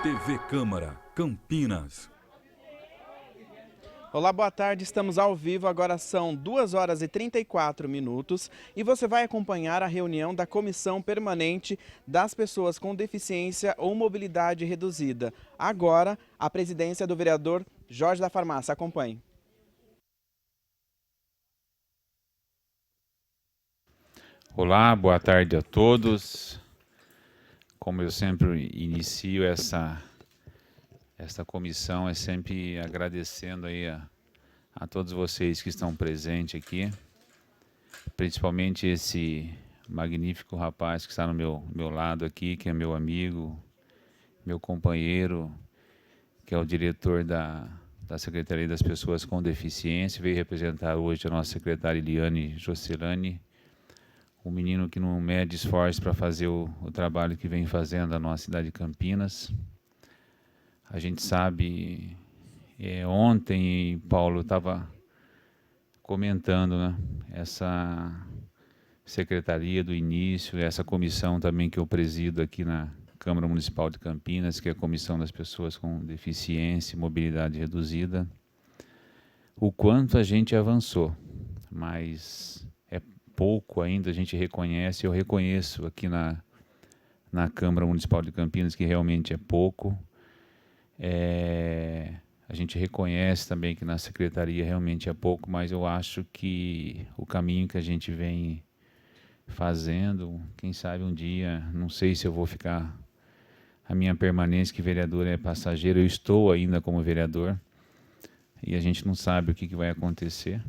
TV Câmara, Campinas. Olá, boa tarde, estamos ao vivo, agora são 2h34 e você vai acompanhar a reunião da Comissão Permanente das Pessoas com Deficiência ou Mobilidade Reduzida. Agora, a presidência do vereador Jorge da Farmácia. Acompanhe. Olá, boa tarde a todos. Como eu sempre inicio essa comissão, é sempre agradecendo aí a todos vocês que estão presentes aqui, principalmente esse magnífico rapaz que está no meu lado aqui, que é meu amigo, meu companheiro, que é o diretor da Secretaria das Pessoas com Deficiência, veio representar hoje a nossa secretária Eliane Jocelane, um menino que não mede esforço para fazer o trabalho que vem fazendo na nossa cidade de Campinas. A gente sabe, ontem, Paulo, estava comentando, né, essa secretaria do início, essa comissão também que eu presido aqui na Câmara Municipal de Campinas, que é a Comissão das Pessoas com Deficiência e Mobilidade Reduzida, o quanto a gente avançou, mas é pouco ainda, a gente reconhece, eu reconheço aqui na Câmara Municipal de Campinas que realmente é pouco. A gente reconhece também que na Secretaria realmente é pouco, mas eu acho que o caminho que a gente vem fazendo, quem sabe um dia, não sei se eu vou ficar, a minha permanência que vereador é passageiro, eu estou ainda como vereador, e a gente não sabe o que vai acontecer,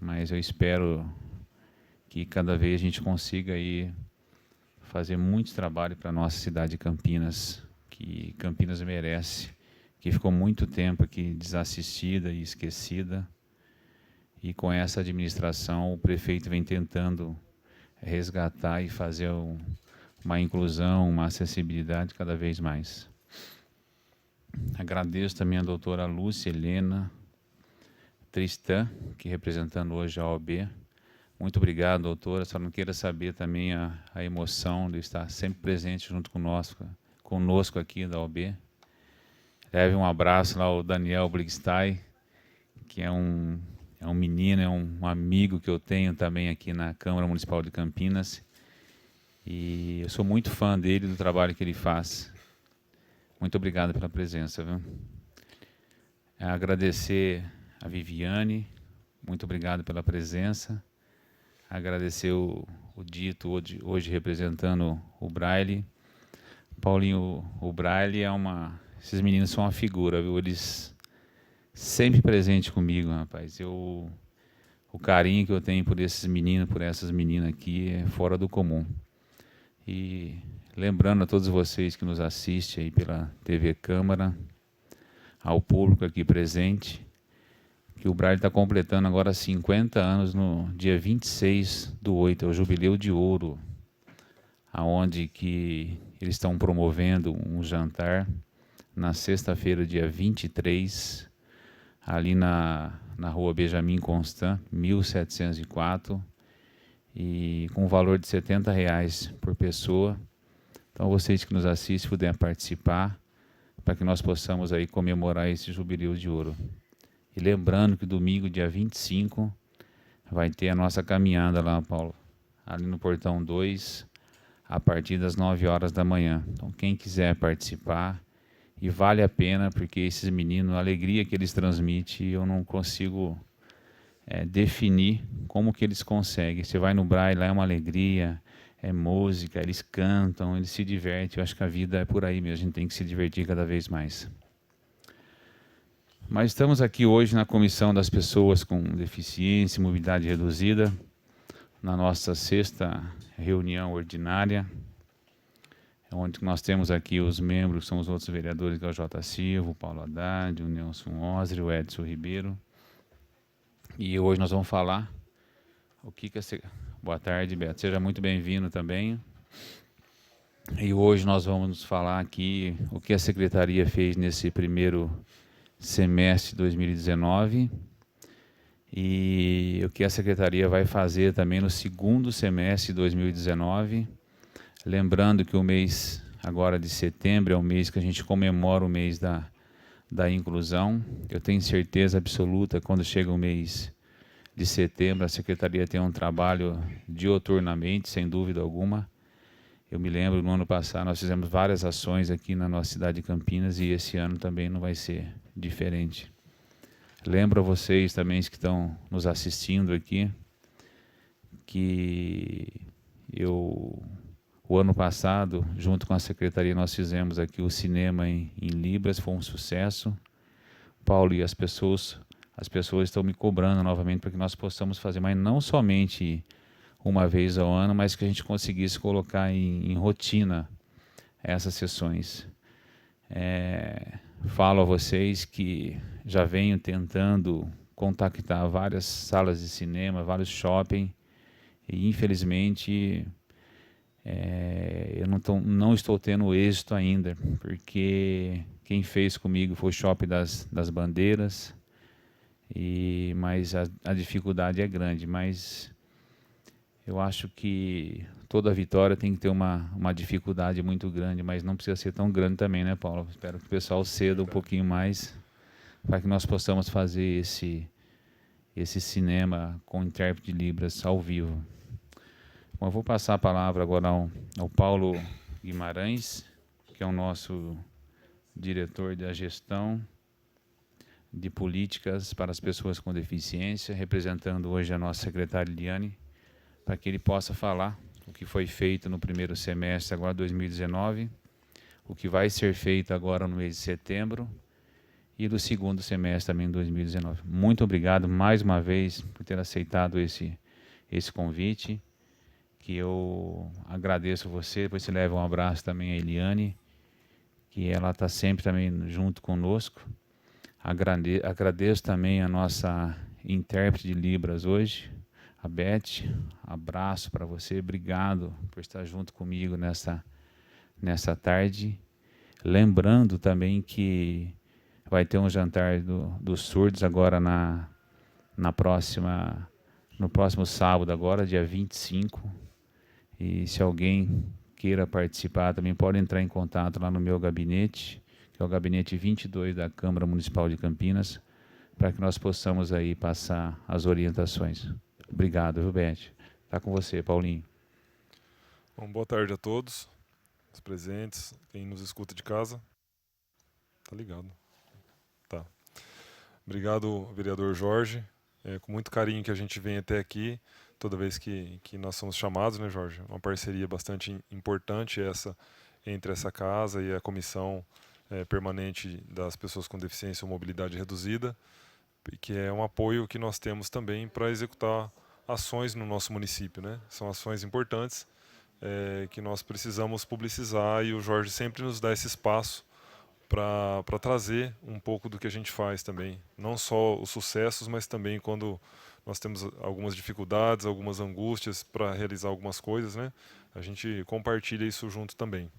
mas eu espero que cada vez a gente consiga aí fazer muito trabalho para a nossa cidade de Campinas, que Campinas merece, que ficou muito tempo aqui desassistida e esquecida, e com essa administração o prefeito vem tentando resgatar e fazer uma inclusão, uma acessibilidade cada vez mais. Agradeço também a doutora Lúcia Helena Tristan, que representando hoje a OAB. Muito obrigado, doutora. Só não queira saber também a emoção de estar sempre presente junto conosco aqui da OAB. Leve um abraço lá ao Daniel Brigstein, que é um menino, é um amigo que eu tenho também aqui na Câmara Municipal de Campinas. E eu sou muito fã dele, do trabalho que ele faz. Muito obrigado pela presença, viu? Agradecer a Viviane, muito obrigado pela presença. Agradecer o Dito, hoje representando o Braille. Paulinho, o Braille esses meninos são uma figura, viu? Eles sempre presentes comigo, rapaz. O carinho que eu tenho por esses meninos, por essas meninas aqui, é fora do comum. E lembrando a todos vocês que nos assistem aí pela TV Câmara, ao público aqui presente, que o Braille está completando agora 50 anos no dia 26/8, é o Jubileu de Ouro, aonde que eles estão promovendo um jantar na sexta-feira, dia 23, ali na rua Benjamin Constant, 1704, e com um valor de R$70 por pessoa. Então, vocês que nos assistem puderem participar, para que nós possamos aí comemorar esse Jubileu de Ouro. E lembrando que domingo, dia 25, vai ter a nossa caminhada lá, Paulo, ali no Portão 2, a partir das 9 horas da manhã. Então, quem quiser participar, e vale a pena, porque esses meninos, a alegria que eles transmitem, eu não consigo definir como que eles conseguem. Você vai no Braille, lá é uma alegria, é música, eles cantam, eles se divertem. Eu acho que a vida é por aí mesmo, a gente tem que se divertir cada vez mais. Mas estamos aqui hoje na Comissão das Pessoas com Deficiência e Mobilidade Reduzida, na nossa 6ª reunião ordinária, onde nós temos aqui os membros, que são os outros vereadores, que é o J. Silva, o Paulo Haddad, o Nelson Osri, o Edson Ribeiro. E hoje nós vamos falar o que Boa tarde, Beto. Seja muito bem-vindo também. E hoje nós vamos falar aqui o que a Secretaria fez nesse primeiro semestre de 2019 e o que a Secretaria vai fazer também no segundo semestre de 2019. Lembrando que o mês agora de setembro é o mês que a gente comemora o mês da inclusão. Eu tenho certeza absoluta, quando chega o mês de setembro, a Secretaria tem um trabalho diuturnamente, sem dúvida alguma. Eu me lembro, no ano passado, nós fizemos várias ações aqui na nossa cidade de Campinas e esse ano também não vai ser diferente. Lembro a vocês também que estão nos assistindo aqui, que o ano passado, junto com a Secretaria, nós fizemos aqui o cinema em Libras, foi um sucesso. Paulo, e as pessoas estão me cobrando novamente para que nós possamos fazer, mas não somente uma vez ao ano, mas que a gente conseguisse colocar em rotina essas sessões. Falo a vocês que já venho tentando contactar várias salas de cinema, vários shopping, e infelizmente eu não estou tendo êxito ainda, porque quem fez comigo foi o Shopping das Bandeiras, mas a dificuldade é grande, mas eu acho que toda vitória tem que ter uma dificuldade muito grande, mas não precisa ser tão grande também, né, Paulo? Espero que o pessoal ceda um pouquinho mais para que nós possamos fazer esse cinema com intérprete de Libras ao vivo. Bom, eu vou passar a palavra agora ao Paulo Guimarães, que é o nosso diretor da gestão de políticas para as pessoas com deficiência, representando hoje a nossa secretária Eliane, para que ele possa falar o que foi feito no primeiro semestre, agora 2019, o que vai ser feito agora no mês de setembro e do segundo semestre também, 2019. Muito obrigado mais uma vez por ter aceitado esse convite, que eu agradeço você, depois você leva um abraço também a Eliane, que ela está sempre também junto conosco. Agradeço também a nossa intérprete de Libras hoje, a Beth, abraço para você, obrigado por estar junto comigo nessa tarde. Lembrando também que vai ter um jantar dos surdos agora no próximo sábado, agora, dia 25. E se alguém queira participar, também pode entrar em contato lá no meu gabinete, que é o gabinete 22 da Câmara Municipal de Campinas, para que nós possamos aí passar as orientações. Obrigado, viu, Beth? Está com você, Paulinho. Bom, boa tarde a todos, os presentes, quem nos escuta de casa. Tá ligado? Tá. Obrigado, vereador Jorge. Com muito carinho que a gente vem até aqui, toda vez que nós somos chamados, né, Jorge? Uma parceria bastante importante essa entre essa casa e a comissão permanente das pessoas com deficiência ou mobilidade reduzida, que é um apoio que nós temos também para executar ações no nosso município, né? São ações importantes que nós precisamos publicizar e o Jorge sempre nos dá esse espaço para trazer um pouco do que a gente faz também. Não só os sucessos, mas também quando nós temos algumas dificuldades, algumas angústias para realizar algumas coisas, né? A gente compartilha isso junto também.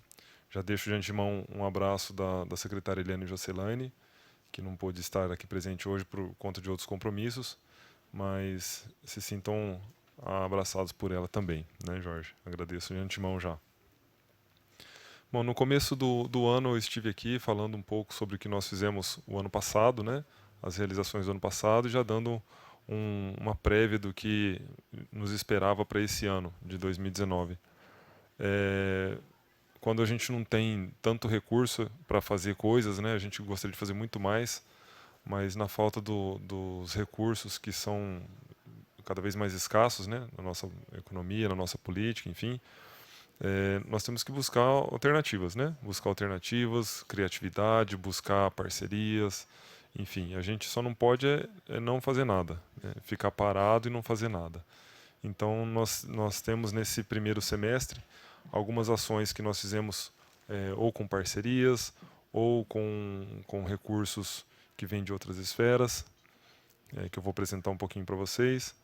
Já deixo de antemão um abraço da secretária Eliane Jocelaine, que não pôde estar aqui presente hoje por conta de outros compromissos, mas se sintam abraçados por ela também, né, Jorge? Agradeço de antemão já. Bom, no começo do ano eu estive aqui falando um pouco sobre o que nós fizemos o ano passado, né, as realizações do ano passado, e já dando uma prévia do que nos esperava para esse ano, de 2019. Quando a gente não tem tanto recurso para fazer coisas, né, a gente gostaria de fazer muito mais, mas na falta dos recursos que são cada vez mais escassos, né, na nossa economia, na nossa política, enfim, nós temos que buscar alternativas, né? Buscar alternativas, criatividade, buscar parcerias, enfim, a gente só não pode não fazer nada, né? Ficar parado e não fazer nada. Então nós temos nesse primeiro semestre algumas ações que nós fizemos ou com parcerias ou com recursos que vêm de outras esferas, que eu vou apresentar um pouquinho para vocês.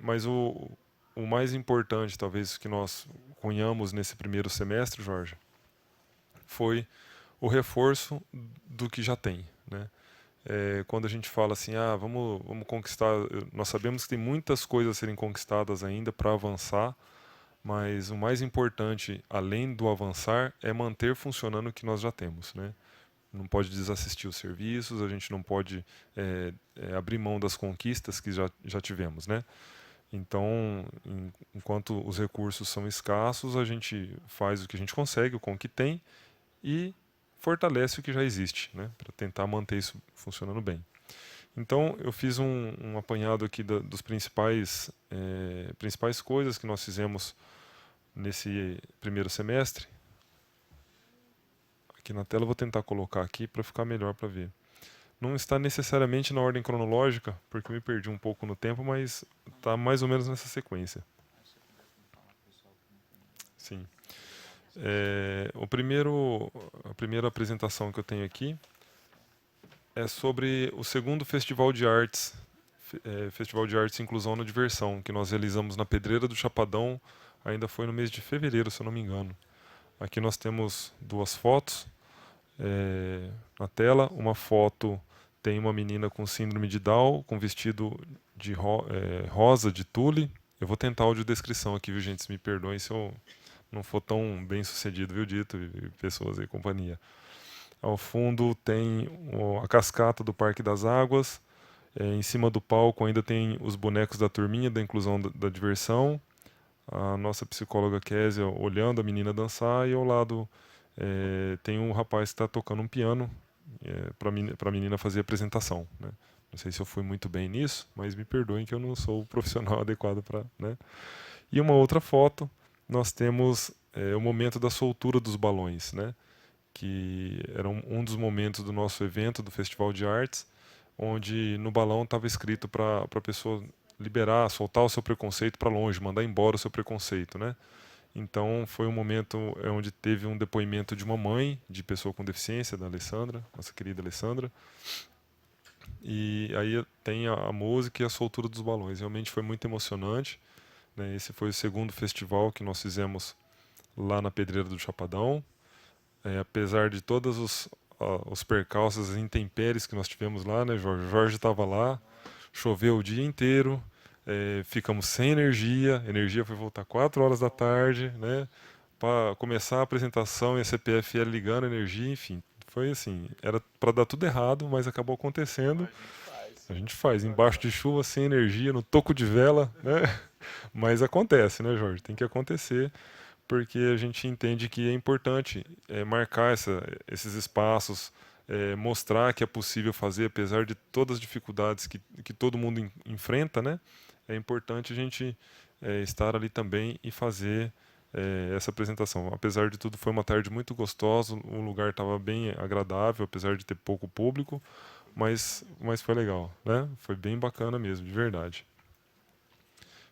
Mas o mais importante, talvez, que nós cunhamos nesse primeiro semestre, Jorge, foi o reforço do que já tem, né? Quando a gente fala assim, vamos conquistar, nós sabemos que tem muitas coisas a serem conquistadas ainda para avançar mas o mais importante, além do avançar, é manter funcionando o que nós já temos, né? Não pode desassistir os serviços, a gente não pode abrir mão das conquistas que já tivemos, né? Então, enquanto os recursos são escassos, a gente faz o que a gente consegue com o que tem e fortalece o que já existe, né? Para tentar manter isso funcionando bem. Então, eu fiz um apanhado aqui dos principais coisas que nós fizemos nesse primeiro semestre. Aqui na tela eu vou tentar colocar aqui para ficar melhor para ver. Não está necessariamente na ordem cronológica, porque eu me perdi um pouco no tempo, mas está mais ou menos nessa sequência. Sim. A primeira apresentação que eu tenho aqui é sobre o segundo Festival de Artes, Festival de Artes Inclusão na Diversão, que nós realizamos na Pedreira do Chapadão, ainda foi no mês de fevereiro, se eu não me engano. Aqui nós temos duas fotos na tela. Uma foto tem uma menina com síndrome de Down, com vestido de rosa, de tule. Eu vou tentar a audiodescrição aqui, viu, gente? Se me perdoem se eu não for tão bem sucedido, viu, Dito, e pessoas e companhia. Ao fundo tem a cascata do Parque das Águas. Em cima do palco ainda tem os bonecos da turminha da inclusão da diversão. A nossa psicóloga Késia olhando a menina dançar, e ao lado tem um rapaz que está tocando um piano para a menina fazer a apresentação, né? Não sei se eu fui muito bem nisso, mas me perdoem que eu não sou o profissional adequado para, né? E uma outra foto, nós temos o momento da soltura dos balões, né? Que era um dos momentos do nosso evento, do Festival de Artes, onde no balão estava escrito para a pessoa liberar, soltar o seu preconceito para longe, mandar embora o seu preconceito, né? Então foi um momento onde teve um depoimento de uma mãe de pessoa com deficiência, da Alessandra, nossa querida Alessandra. E aí tem a música e a soltura dos balões. Realmente foi muito emocionante, né? Esse foi o segundo festival que nós fizemos lá na Pedreira do Chapadão. Apesar de todos os percalços, as intempéries que nós tivemos lá, né, Jorge? O Jorge estava lá, choveu o dia inteiro. Ficamos sem energia, a energia foi voltar 4 horas da tarde, né, para começar a apresentação, e a CPFL ligando a energia, enfim, foi assim, era para dar tudo errado, mas acabou acontecendo. A gente faz, embaixo de chuva, sem energia, no toco de vela, né, mas acontece, né, Jorge, tem que acontecer, porque a gente entende que é importante marcar esses espaços, mostrar que é possível fazer, apesar de todas as dificuldades que todo mundo enfrenta, né? É importante a gente estar ali também e fazer essa apresentação. Apesar de tudo, foi uma tarde muito gostosa, o lugar estava bem agradável, apesar de ter pouco público, mas foi legal, né? Foi bem bacana mesmo, de verdade.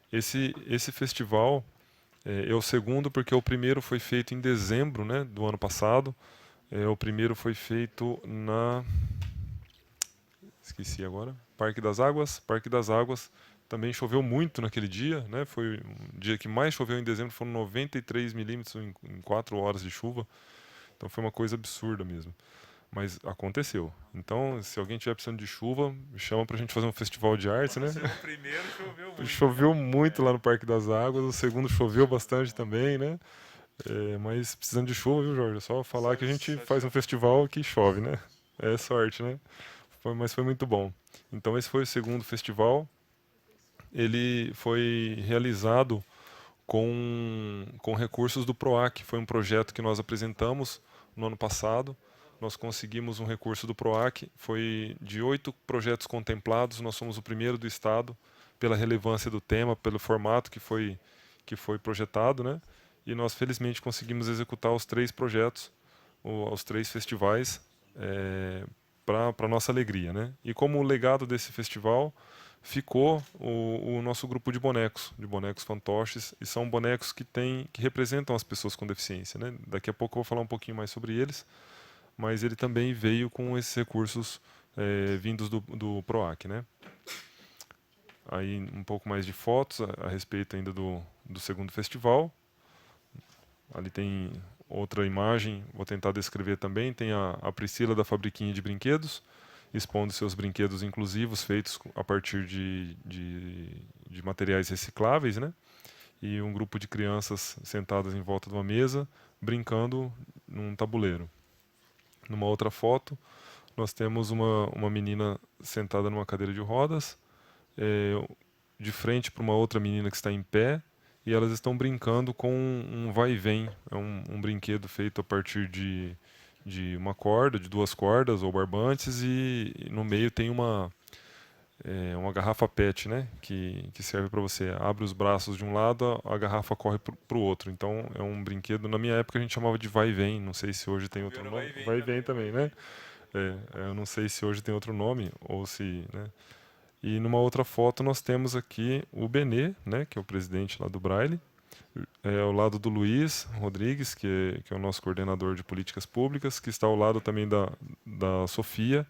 Esse festival é o segundo, porque o primeiro foi feito em dezembro, né, do ano passado. O primeiro foi feito esqueci agora. Parque das Águas. Parque das Águas. Também choveu muito naquele dia, né? Foi um dia que mais choveu em dezembro, foram 93 milímetros em 4 horas de chuva. Então foi uma coisa absurda mesmo. Mas aconteceu. Então, se alguém tiver precisando de chuva, me chama pra gente fazer um festival de artes, né? O primeiro choveu muito. Choveu muito lá no Parque das Águas, o segundo choveu bastante também, né? Mas precisando de chuva, viu, Jorge? É só falar que a gente faz um festival que chove, né? É sorte, né? Mas foi muito bom. Então esse foi o segundo festival. Ele foi realizado com recursos do PROAC. Foi um projeto que nós apresentamos no ano passado. Nós conseguimos um recurso do PROAC. Foi de 8 projetos contemplados. Nós somos o primeiro do estado, pela relevância do tema, pelo formato que foi projetado, né? E nós felizmente conseguimos executar os 3 projetos, os 3 festivais, para nossa alegria, né? E como legado desse festival ficou o nosso grupo de bonecos fantoches, e são bonecos que representam as pessoas com deficiência, né? Daqui a pouco eu vou falar um pouquinho mais sobre eles, mas ele também veio com esses recursos vindos do PROAC, né? Aí um pouco mais de fotos a respeito ainda do segundo festival. Ali tem outra imagem, vou tentar descrever também. Tem a Priscila da Fabriquinha de Brinquedos, expondo seus brinquedos inclusivos feitos a partir de materiais recicláveis, né? e um grupo de crianças sentadas em volta de uma mesa, brincando num tabuleiro. Numa outra foto, nós temos uma menina sentada numa cadeira de rodas, de frente para uma outra menina que está em pé, e elas estão brincando com um vai e vem. É um brinquedo feito a partir de uma corda, de 2 cordas ou barbantes, e no meio tem uma garrafa PET, né, que serve para você abre os braços de um lado, a garrafa corre para o outro. Então é um brinquedo, na minha época a gente chamava de vai e vem, não sei se hoje tem outro nome. Vai e vem também, né? Eu não sei se hoje tem outro nome ou se, né? E numa outra foto nós temos aqui o Benê, né, que é o presidente lá do Braille, ao lado do Luiz Rodrigues, que é o nosso coordenador de políticas públicas, que está ao lado também da Sofia.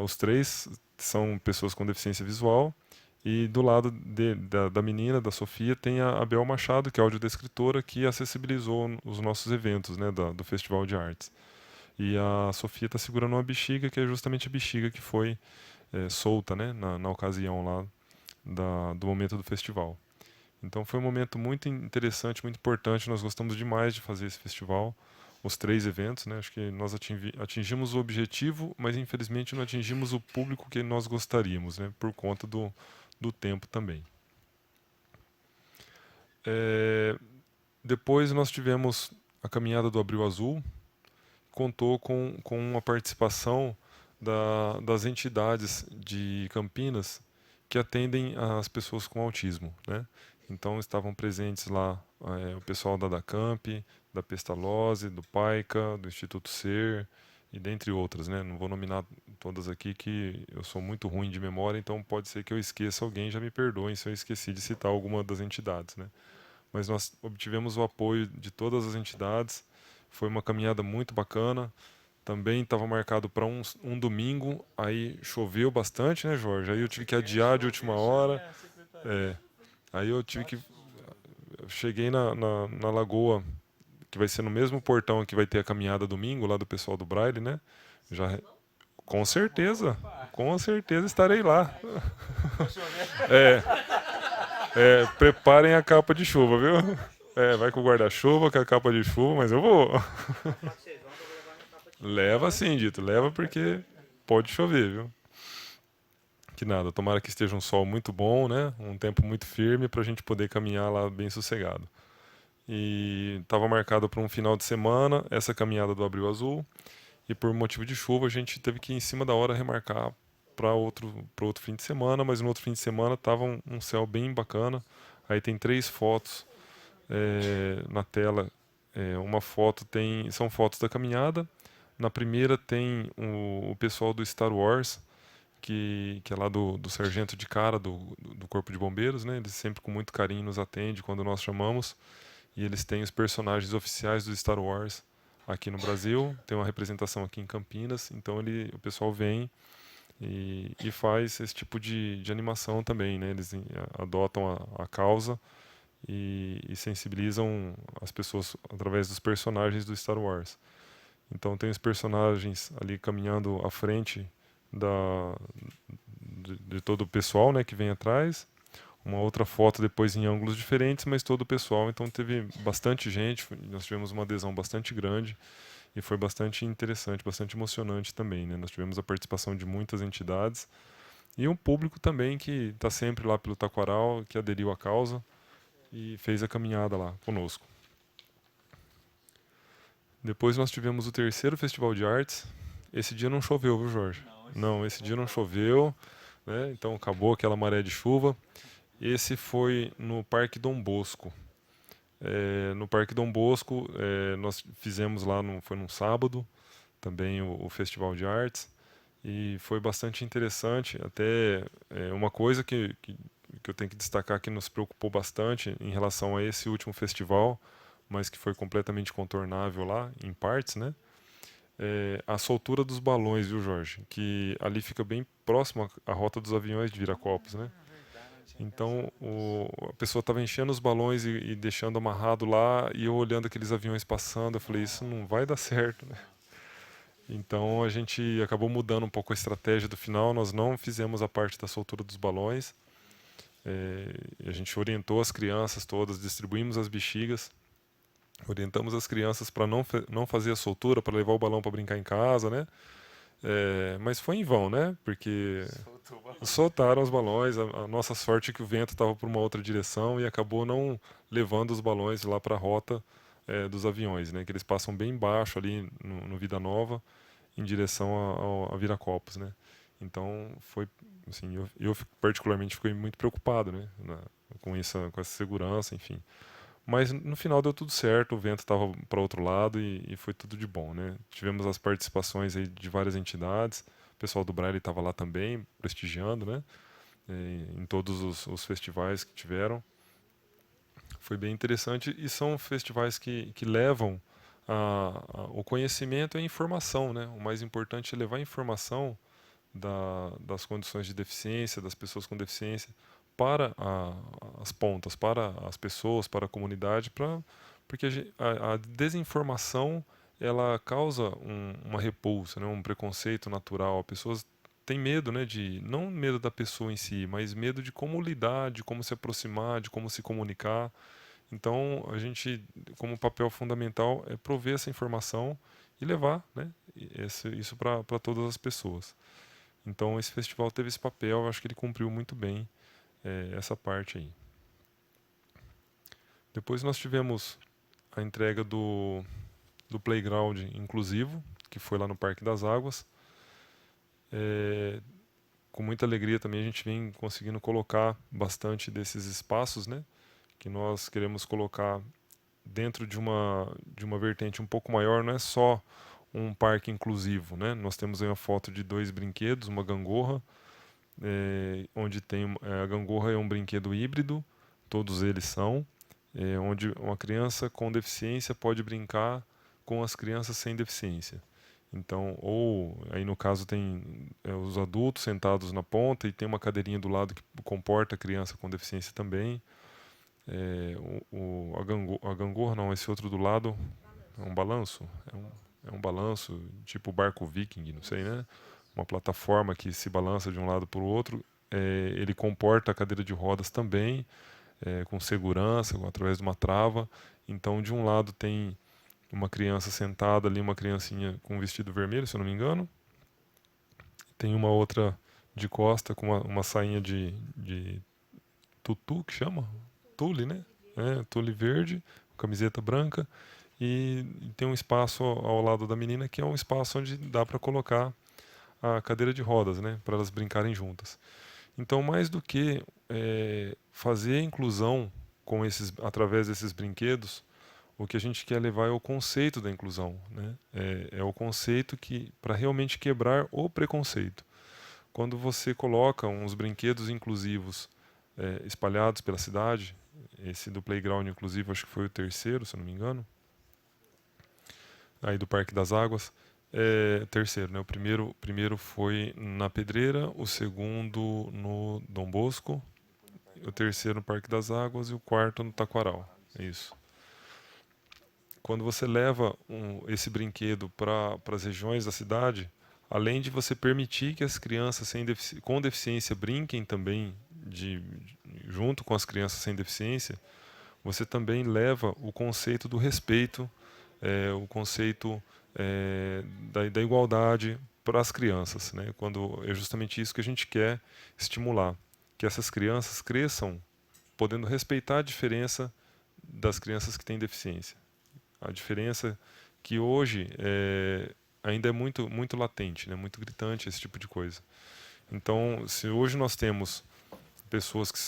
Os 3 são pessoas com deficiência visual. E do lado da menina, da Sofia, tem a Bel Machado, que é audiodescritora, que acessibilizou os nossos eventos, né, do Festival de Artes. E a Sofia está segurando uma bexiga, que é justamente a bexiga que foi solta, né, na ocasião lá do momento do festival. Então foi um momento muito interessante, muito importante. Nós gostamos demais de fazer esse festival, os 3 eventos, né? Acho que nós atingimos o objetivo, mas infelizmente não atingimos o público que nós gostaríamos, né? Por conta do tempo também. Depois nós tivemos a caminhada do Abril Azul, contou com a participação das entidades de Campinas que atendem as pessoas com autismo, né? Então estavam presentes lá o pessoal da DACAMP, da Pestalozzi, do PAICA, do Instituto SER e dentre outras, né? Não vou nominar todas aqui que eu sou muito ruim de memória, então pode ser que eu esqueça alguém, já me perdoem se eu esqueci de citar alguma das entidades, né? Mas nós obtivemos o apoio de todas as entidades, foi uma caminhada muito bacana. Também estava marcado para um domingo, aí choveu bastante, né, Jorge? Aí eu tive que adiar de última hora. Aí eu tive que. Eu cheguei na lagoa, que vai ser no mesmo portão que vai ter a caminhada domingo, lá do pessoal do Braille, né? Já, com certeza estarei lá. Preparem a capa de chuva, viu? Vai com o guarda-chuva, com a capa de chuva, mas eu vou. Leva sim, Dito, leva porque pode chover, viu? Que nada, tomara que esteja um sol muito bom, né? Um tempo muito firme para a gente poder caminhar lá bem sossegado. E estava marcado para um final de semana essa caminhada do Abril Azul, e por motivo de chuva a gente teve que em cima da hora remarcar para outro fim de semana, mas no outro fim de semana estava um céu bem bacana. Aí tem 3 fotos na tela. Uma foto são fotos da caminhada. Na primeira tem o pessoal do Star Wars, que é lá do sargento de cara do Corpo de Bombeiros, né? Eles sempre com muito carinho nos atendem quando nós chamamos. E eles têm os personagens oficiais do Star Wars aqui no Brasil. Tem uma representação aqui em Campinas. Então o pessoal vem e faz esse tipo de animação também, né? Eles adotam a causa e sensibilizam as pessoas através dos personagens do Star Wars. Então tem os personagens ali caminhando à frente de todo o pessoal, né, que vem atrás. Uma outra foto depois em ângulos diferentes, mas todo o pessoal. Então teve bastante gente, nós tivemos uma adesão bastante grande e foi bastante interessante, bastante emocionante também, né? Nós tivemos a participação de muitas entidades e um público também que está sempre lá pelo Taquaral, que aderiu à causa e fez a caminhada lá conosco. Depois nós tivemos o 3º Festival de Artes. Esse dia não choveu, viu, Jorge? Não, esse dia não choveu, né? Então acabou aquela maré de chuva. Esse foi no Parque Dom Bosco. No Parque Dom Bosco, nós fizemos lá, foi num sábado, também o Festival de Artes. E foi bastante interessante. Até uma coisa que eu tenho que destacar que nos preocupou bastante em relação a esse último festival, mas que foi completamente contornável lá, em partes, né? A soltura dos balões, viu, Jorge? Que ali fica bem próximo à rota dos aviões de Viracopos, né? Então a pessoa estava enchendo os balões e deixando amarrado lá, e eu olhando aqueles aviões passando, eu falei, isso não vai dar certo, né? Então a gente acabou mudando um pouco a estratégia do final, nós não fizemos a parte da soltura dos balões, A gente orientou as crianças todas, distribuímos as bexigas, orientamos as crianças para não fazer a soltura, para levar o balão para brincar em casa, né? Mas foi em vão, né? Porque soltaram os balões. A nossa sorte é que o vento estava para uma outra direção e acabou não levando os balões lá para a rota dos aviões, né? Que eles passam bem baixo ali no Vida Nova, em direção a Viracopos, né? Então foi assim, eu particularmente fiquei muito preocupado, né? Com essa segurança, enfim. Mas no final deu tudo certo, o vento estava para outro lado e foi tudo de bom, né? Tivemos as participações aí de várias entidades, o pessoal do Braille estava lá também, prestigiando, né? Em todos os festivais que tiveram. Foi bem interessante e são festivais que levam o conhecimento e a informação, né? O mais importante é levar a informação das condições de deficiência, das pessoas com deficiência, para as pontas, para as pessoas, para a comunidade, porque a desinformação ela causa uma repulsa, né, um preconceito natural. As pessoas têm medo, né, não medo da pessoa em si, mas medo de como lidar, de como se aproximar, de como se comunicar. Então, a gente, como papel fundamental, é prover essa informação e levar, né, isso para todas as pessoas. Então esse festival teve esse papel, eu acho que ele cumpriu muito bem essa parte aí. Depois nós tivemos a entrega do playground inclusivo, que foi lá no Parque das Águas. Com muita alegria também a gente vem conseguindo colocar bastante desses espaços, né, que nós queremos colocar dentro de uma vertente um pouco maior, não é só um parque inclusivo, né? Nós temos aí uma foto de 2 brinquedos, uma gangorra, onde tem a gangorra é um brinquedo híbrido, todos eles são, onde uma criança com deficiência pode brincar com as crianças sem deficiência. Então, ou aí no caso tem os adultos sentados na ponta e tem uma cadeirinha do lado que comporta a criança com deficiência também. A gangorra não, esse outro do lado é um balanço, é um balanço tipo barco viking, não sei, né? Uma plataforma que se balança de um lado para o outro. Ele comporta a cadeira de rodas também, com segurança, através de uma trava. Então, de um lado tem uma criança sentada ali, uma criancinha com um vestido vermelho, se eu não me engano. Tem uma outra de costa com uma sainha de tutu, que chama? Tule, né? Tule verde, camiseta branca. E tem um espaço ao lado da menina que é um espaço onde dá para colocar a cadeira de rodas, né, para elas brincarem juntas. Então, mais do que fazer a inclusão através desses brinquedos, o que a gente quer levar é o conceito da inclusão, né? É o conceito para realmente quebrar o preconceito. Quando você coloca uns brinquedos inclusivos espalhados pela cidade, esse do playground inclusive acho que foi o terceiro, se eu não me engano, aí do Parque das Águas. Terceiro, né? O primeiro foi na Pedreira, o segundo no Dom Bosco, o terceiro no Parque das Águas e o quarto no Taquaral. É isso. Quando você leva esse brinquedo para as regiões da cidade, além de você permitir que as crianças com deficiência brinquem também junto com as crianças sem deficiência, você também leva o conceito do respeito, o conceito da igualdade para as crianças, né? Quando é justamente isso que a gente quer estimular, que essas crianças cresçam podendo respeitar a diferença das crianças que têm deficiência, a diferença que hoje ainda é muito muito latente, né? Muito gritante esse tipo de coisa. Então, se hoje nós temos pessoas que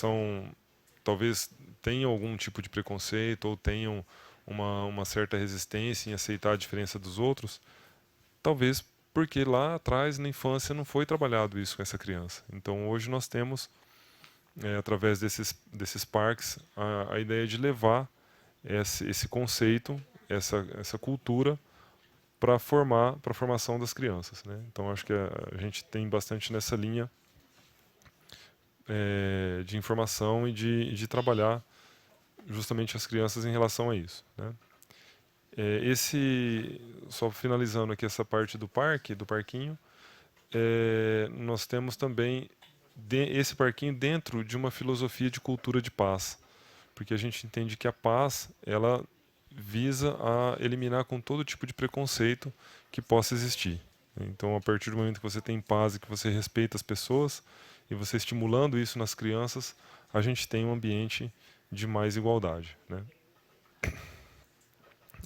talvez tenham algum tipo de preconceito ou tenham uma certa resistência em aceitar a diferença dos outros, talvez porque lá atrás, na infância, não foi trabalhado isso com essa criança. Então, hoje nós temos, através desses parques, a ideia de levar esse conceito, essa cultura para a formação das crianças, né? Então, acho que a gente tem bastante nessa linha de informação e de trabalhar justamente as crianças em relação a isso, né? Só finalizando aqui essa parte do parquinho, nós temos também esse parquinho dentro de uma filosofia de cultura de paz, porque a gente entende que a paz ela visa a eliminar com todo tipo de preconceito que possa existir. Então, a partir do momento que você tem paz e que você respeita as pessoas, e você estimulando isso nas crianças, a gente tem um ambiente de mais igualdade, né?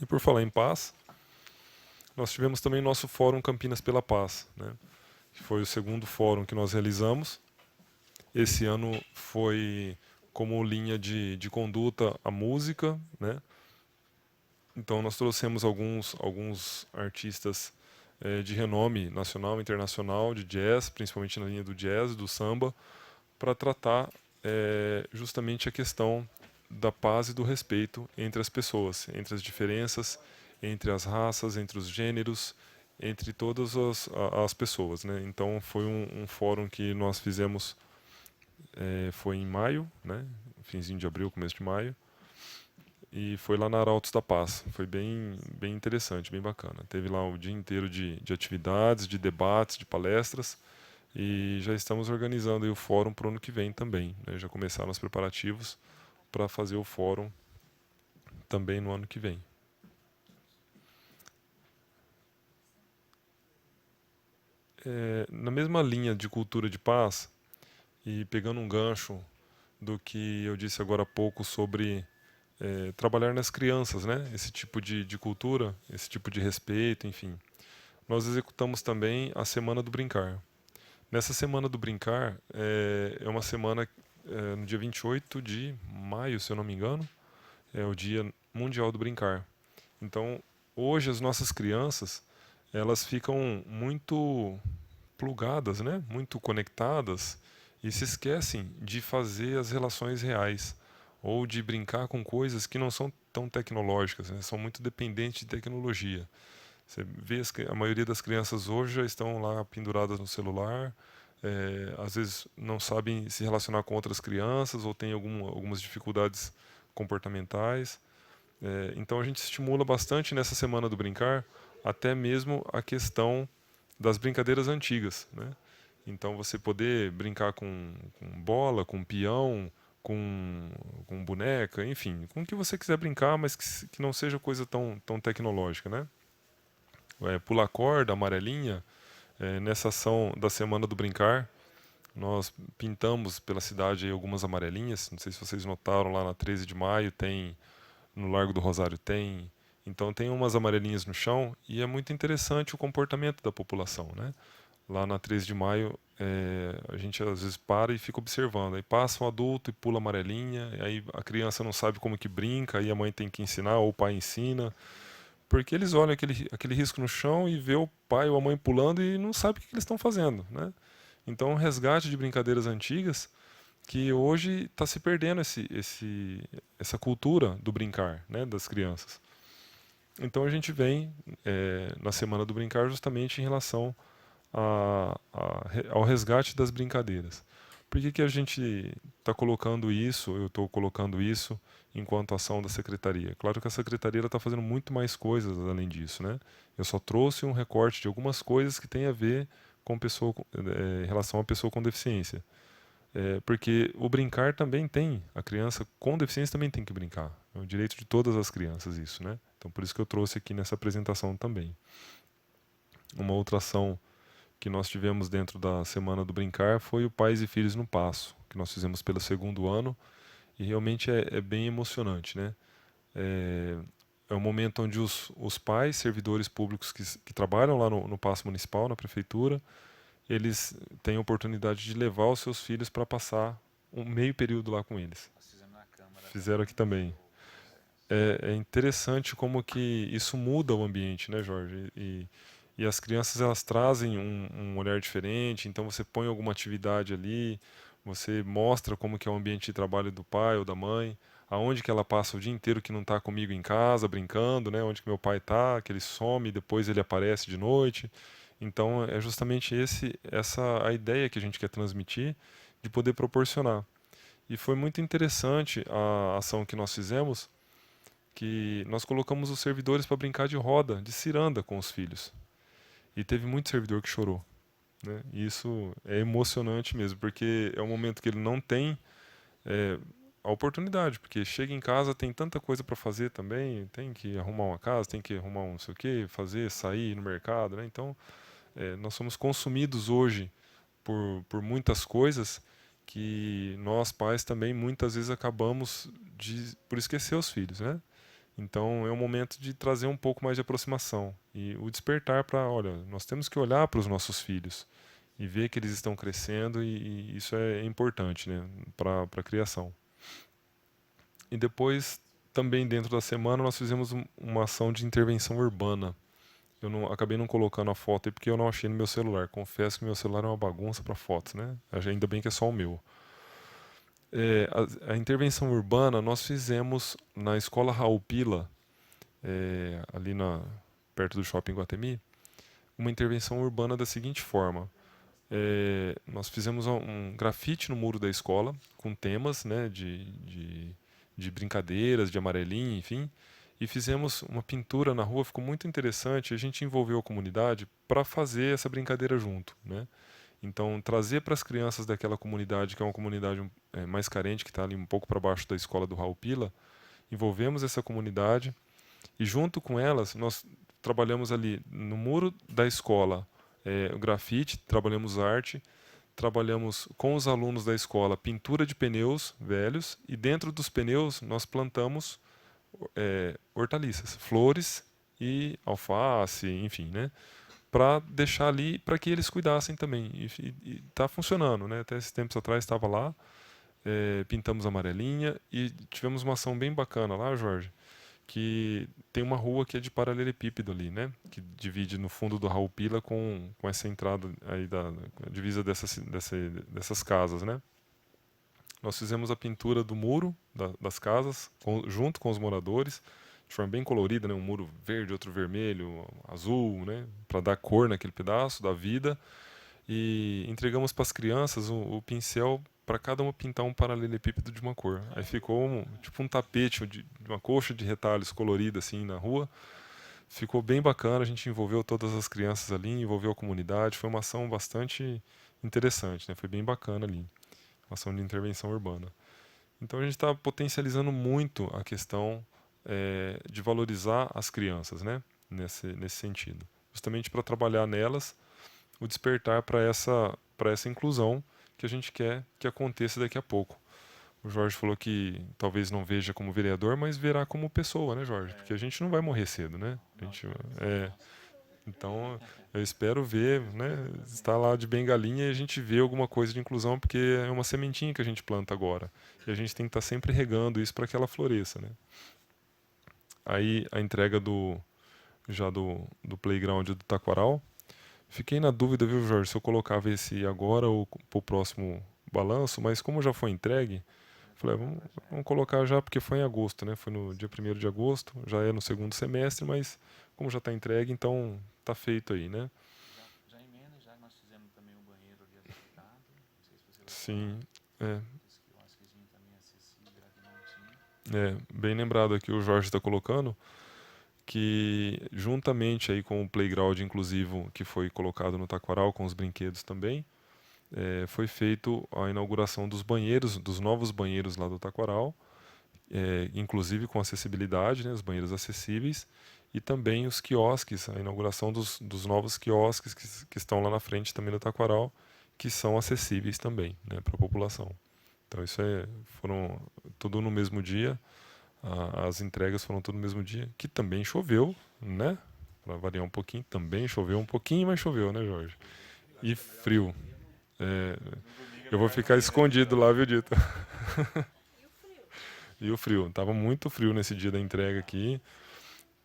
E por falar em paz, nós tivemos também nosso Fórum Campinas pela Paz, né? Que foi o segundo fórum que nós realizamos. Esse ano foi como linha de conduta a música, né? Então nós trouxemos alguns artistas de renome nacional e internacional de jazz, principalmente na linha do jazz, do samba, para tratar justamente a questão da paz e do respeito entre as pessoas, entre as diferenças, entre as raças, entre os gêneros, entre todas as pessoas, né? Então foi um fórum que nós fizemos, foi em maio, né? Finzinho de abril, começo de maio, e foi lá na Arautos da Paz. Foi bem interessante, bem bacana. Teve lá o dia inteiro de atividades, de debates, de palestras, e já estamos organizando aí o fórum para o ano que vem também, né? Já começaram os preparativos para fazer o fórum também no ano que vem. Na mesma linha de cultura de paz, e pegando um gancho do que eu disse agora há pouco sobre trabalhar nas crianças, né? Esse tipo de cultura, esse tipo de respeito, enfim. Nós executamos também a Semana do Brincar. Nessa Semana do Brincar, é uma semana no dia 28 de maio, se eu não me engano, é o Dia Mundial do Brincar. Então, hoje as nossas crianças, elas ficam muito plugadas, né? Muito conectadas e se esquecem de fazer as relações reais ou de brincar com coisas que não são tão tecnológicas, né? São muito dependentes de tecnologia. Você vê a maioria das crianças hoje já estão lá penduradas no celular, às vezes não sabem se relacionar com outras crianças ou têm algumas dificuldades comportamentais. Então a gente estimula bastante nessa Semana do Brincar até mesmo a questão das brincadeiras antigas, né? Então você poder brincar com bola, com peão, com boneca, enfim, com o que você quiser brincar, mas que não seja coisa tão tecnológica, né? Pular corda, amarelinha. Nessa ação da Semana do Brincar, nós pintamos pela cidade aí algumas amarelinhas. Não sei se vocês notaram, lá na 13 de maio tem, no Largo do Rosário tem. Então tem umas amarelinhas no chão e é muito interessante o comportamento da população, né? Lá na 13 de maio, a gente às vezes para e fica observando. Aí passa um adulto e pula amarelinha, aí a criança não sabe como que brinca, aí a mãe tem que ensinar ou o pai ensina. Porque eles olham aquele risco no chão e vê o pai ou a mãe pulando e não sabe o que eles estão fazendo, né? Então, um resgate de brincadeiras antigas que hoje está se perdendo essa cultura do brincar, né, das crianças. Então, a gente vem na Semana do Brincar justamente em relação ao resgate das brincadeiras. Por que a gente está colocando isso, eu estou colocando isso enquanto ação da Secretaria? Claro que a Secretaria está fazendo muito mais coisas além disso, né? Eu só trouxe um recorte de algumas coisas que tem a ver com pessoa, em relação à pessoa com deficiência. Porque o brincar também tem, a criança com deficiência também tem que brincar. É o direito de todas as crianças isso, né? Então por isso que eu trouxe aqui nessa apresentação também. Uma outra ação que nós tivemos dentro da Semana do Brincar foi o Pais e Filhos no Passo, que nós fizemos pelo segundo ano, e realmente é bem emocionante, né? É um momento onde os pais, servidores públicos que trabalham lá no Paço Municipal, na Prefeitura, eles têm a oportunidade de levar os seus filhos para passar um meio período lá com eles. Fizeram aqui também. É interessante como que isso muda o ambiente, né, Jorge? E as crianças, elas trazem um olhar diferente, então você põe alguma atividade ali, você mostra como que é o ambiente de trabalho do pai ou da mãe, aonde que ela passa o dia inteiro que não está comigo em casa, brincando, né? Onde que meu pai está, que ele some, depois ele aparece de noite. Então é justamente essa a ideia que a gente quer transmitir, de poder proporcionar. E foi muito interessante a ação que nós fizemos, que nós colocamos os servidores para brincar de roda, de ciranda com os filhos. E teve muito servidor que chorou, né? E isso é emocionante mesmo, porque é um momento que ele não tem a oportunidade, porque chega em casa, tem tanta coisa para fazer também, tem que arrumar uma casa, tem que arrumar um não sei o quê, fazer, sair no mercado, né? Então, nós somos consumidos hoje por muitas coisas que nós pais também muitas vezes acabamos por esquecer os filhos, né? Então é um momento de trazer um pouco mais de aproximação e o despertar para, olha, nós temos que olhar para os nossos filhos e ver que eles estão crescendo e isso é importante, né, para a criação. E depois, também dentro da semana, nós fizemos uma ação de intervenção urbana. Eu acabei não colocando a foto aí porque eu não achei no meu celular. Confesso que meu celular é uma bagunça para fotos, né? Ainda bem que é só o meu. A intervenção urbana nós fizemos na escola Raul Pila, ali perto do Shopping Guatemi, uma intervenção urbana da seguinte forma. Nós fizemos um grafite no muro da escola com temas, né, de brincadeiras, de amarelinho, enfim, e fizemos uma pintura na rua, ficou muito interessante. A gente envolveu a comunidade para fazer essa brincadeira junto, né? Então, trazer para as crianças daquela comunidade, que é uma comunidade mais carente, que está ali um pouco para baixo da escola do Raul Pila, envolvemos essa comunidade e junto com elas nós trabalhamos ali no muro da escola o grafite, trabalhamos arte, trabalhamos com os alunos da escola pintura de pneus velhos e dentro dos pneus nós plantamos hortaliças, flores e alface, enfim, né? Para deixar ali para que eles cuidassem também. E está funcionando, né? Até esses tempos atrás estava lá, pintamos amarelinha e tivemos uma ação bem bacana lá, Jorge, que tem uma rua que é de paralelepípedo ali, né? Que divide no fundo do Raul Pila com essa entrada aí da divisa dessas casas, né? Nós fizemos a pintura do muro das casas junto com os moradores, de forma bem colorida, né? Um muro verde, outro vermelho, azul, né? Para dar cor naquele pedaço da vida. E entregamos para as crianças o pincel para cada uma pintar um paralelepípedo de uma cor. Aí ficou tipo um tapete de uma coxa de retalhos colorida assim na rua. Ficou bem bacana, a gente envolveu todas as crianças ali, envolveu a comunidade, foi uma ação bastante interessante, né? Foi bem bacana ali, uma ação de intervenção urbana. Então a gente está potencializando muito a questão de valorizar as crianças, né? Nesse sentido. Justamente para trabalhar nelas o despertar para essa inclusão que a gente quer que aconteça daqui a pouco. O Jorge falou que talvez não veja como vereador, mas verá como pessoa, né, Jorge? Porque a gente não vai morrer cedo, né? Então, eu espero ver, né, estar lá de bengalinha e a gente ver alguma coisa de inclusão, porque é uma sementinha que a gente planta agora. E a gente tem que estar sempre regando isso para que ela floresça, né? Aí, a entrega do playground do Taquaral. Fiquei na dúvida, viu, Jorge, se eu colocava esse agora ou para o próximo balanço, mas como já foi entregue, falei, vamos colocar já, porque foi em agosto, né? Foi no dia 1º de agosto, já é no segundo semestre, mas como já está entregue, então está feito aí, né? Já emenda, já nós fizemos também o banheiro ali habilitado, não sei se você vai Sim, esse quiosquezinho também acessível, que não tinha. bem lembrado aqui o Jorge está colocando, que juntamente aí com o playground inclusivo que foi colocado no Taquaral, com os brinquedos também, foi feito a inauguração dos banheiros, dos novos banheiros lá do Taquaral, inclusive com acessibilidade, né, os banheiros acessíveis, e também os quiosques, a inauguração dos novos quiosques que estão lá na frente também do Taquaral, que são acessíveis também, né, para a população. Então isso foram tudo no mesmo dia. As entregas foram tudo no mesmo dia, que também choveu, né? Para variar um pouquinho, também choveu um pouquinho, mas choveu, né, Jorge? E frio. Eu vou ficar escondido lá, viu, Dito? E o frio. Tava muito frio nesse dia da entrega aqui.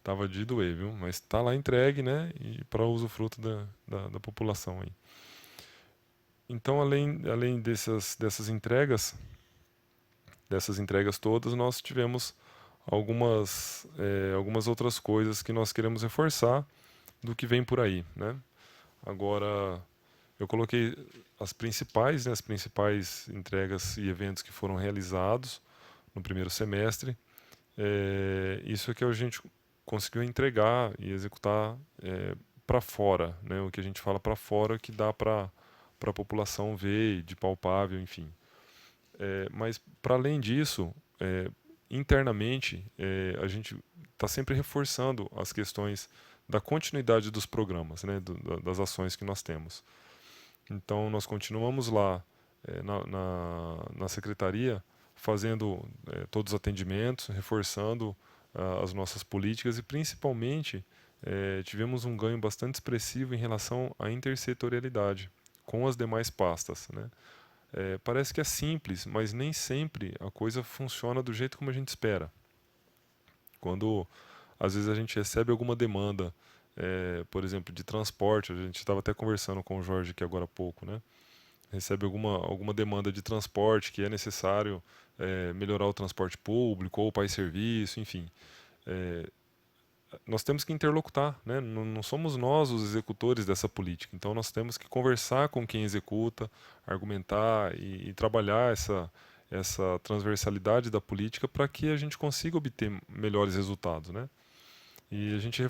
Tava de doer, viu? Mas tá lá entregue, né? E para usufruto da população aí. Então, além dessas entregas todas, nós tivemos algumas outras coisas que nós queremos reforçar do que vem por aí, né? Agora, eu coloquei as principais entregas e eventos que foram realizados no primeiro semestre. Isso é que a gente conseguiu entregar e executar para fora, né? O que a gente fala para fora que dá para a população ver, de palpável, enfim. Mas, para além disso, internamente, a gente está sempre reforçando as questões da continuidade dos programas, né, das ações que nós temos. Então, nós continuamos lá na secretaria, fazendo todos os atendimentos, reforçando as nossas políticas e, principalmente, tivemos um ganho bastante expressivo em relação à intersetorialidade com as demais pastas, né? Parece que é simples, mas nem sempre a coisa funciona do jeito como a gente espera. Quando às vezes a gente recebe alguma demanda, por exemplo, de transporte, a gente estava até conversando com o Jorge aqui agora há pouco, né? Recebe alguma demanda de transporte que é necessário melhorar o transporte público ou o serviço, enfim. Nós temos que interlocutar, né? Não somos nós os executores dessa política, então nós temos que conversar com quem executa, argumentar e trabalhar essa transversalidade da política para que a gente consiga obter melhores resultados, né? E a gente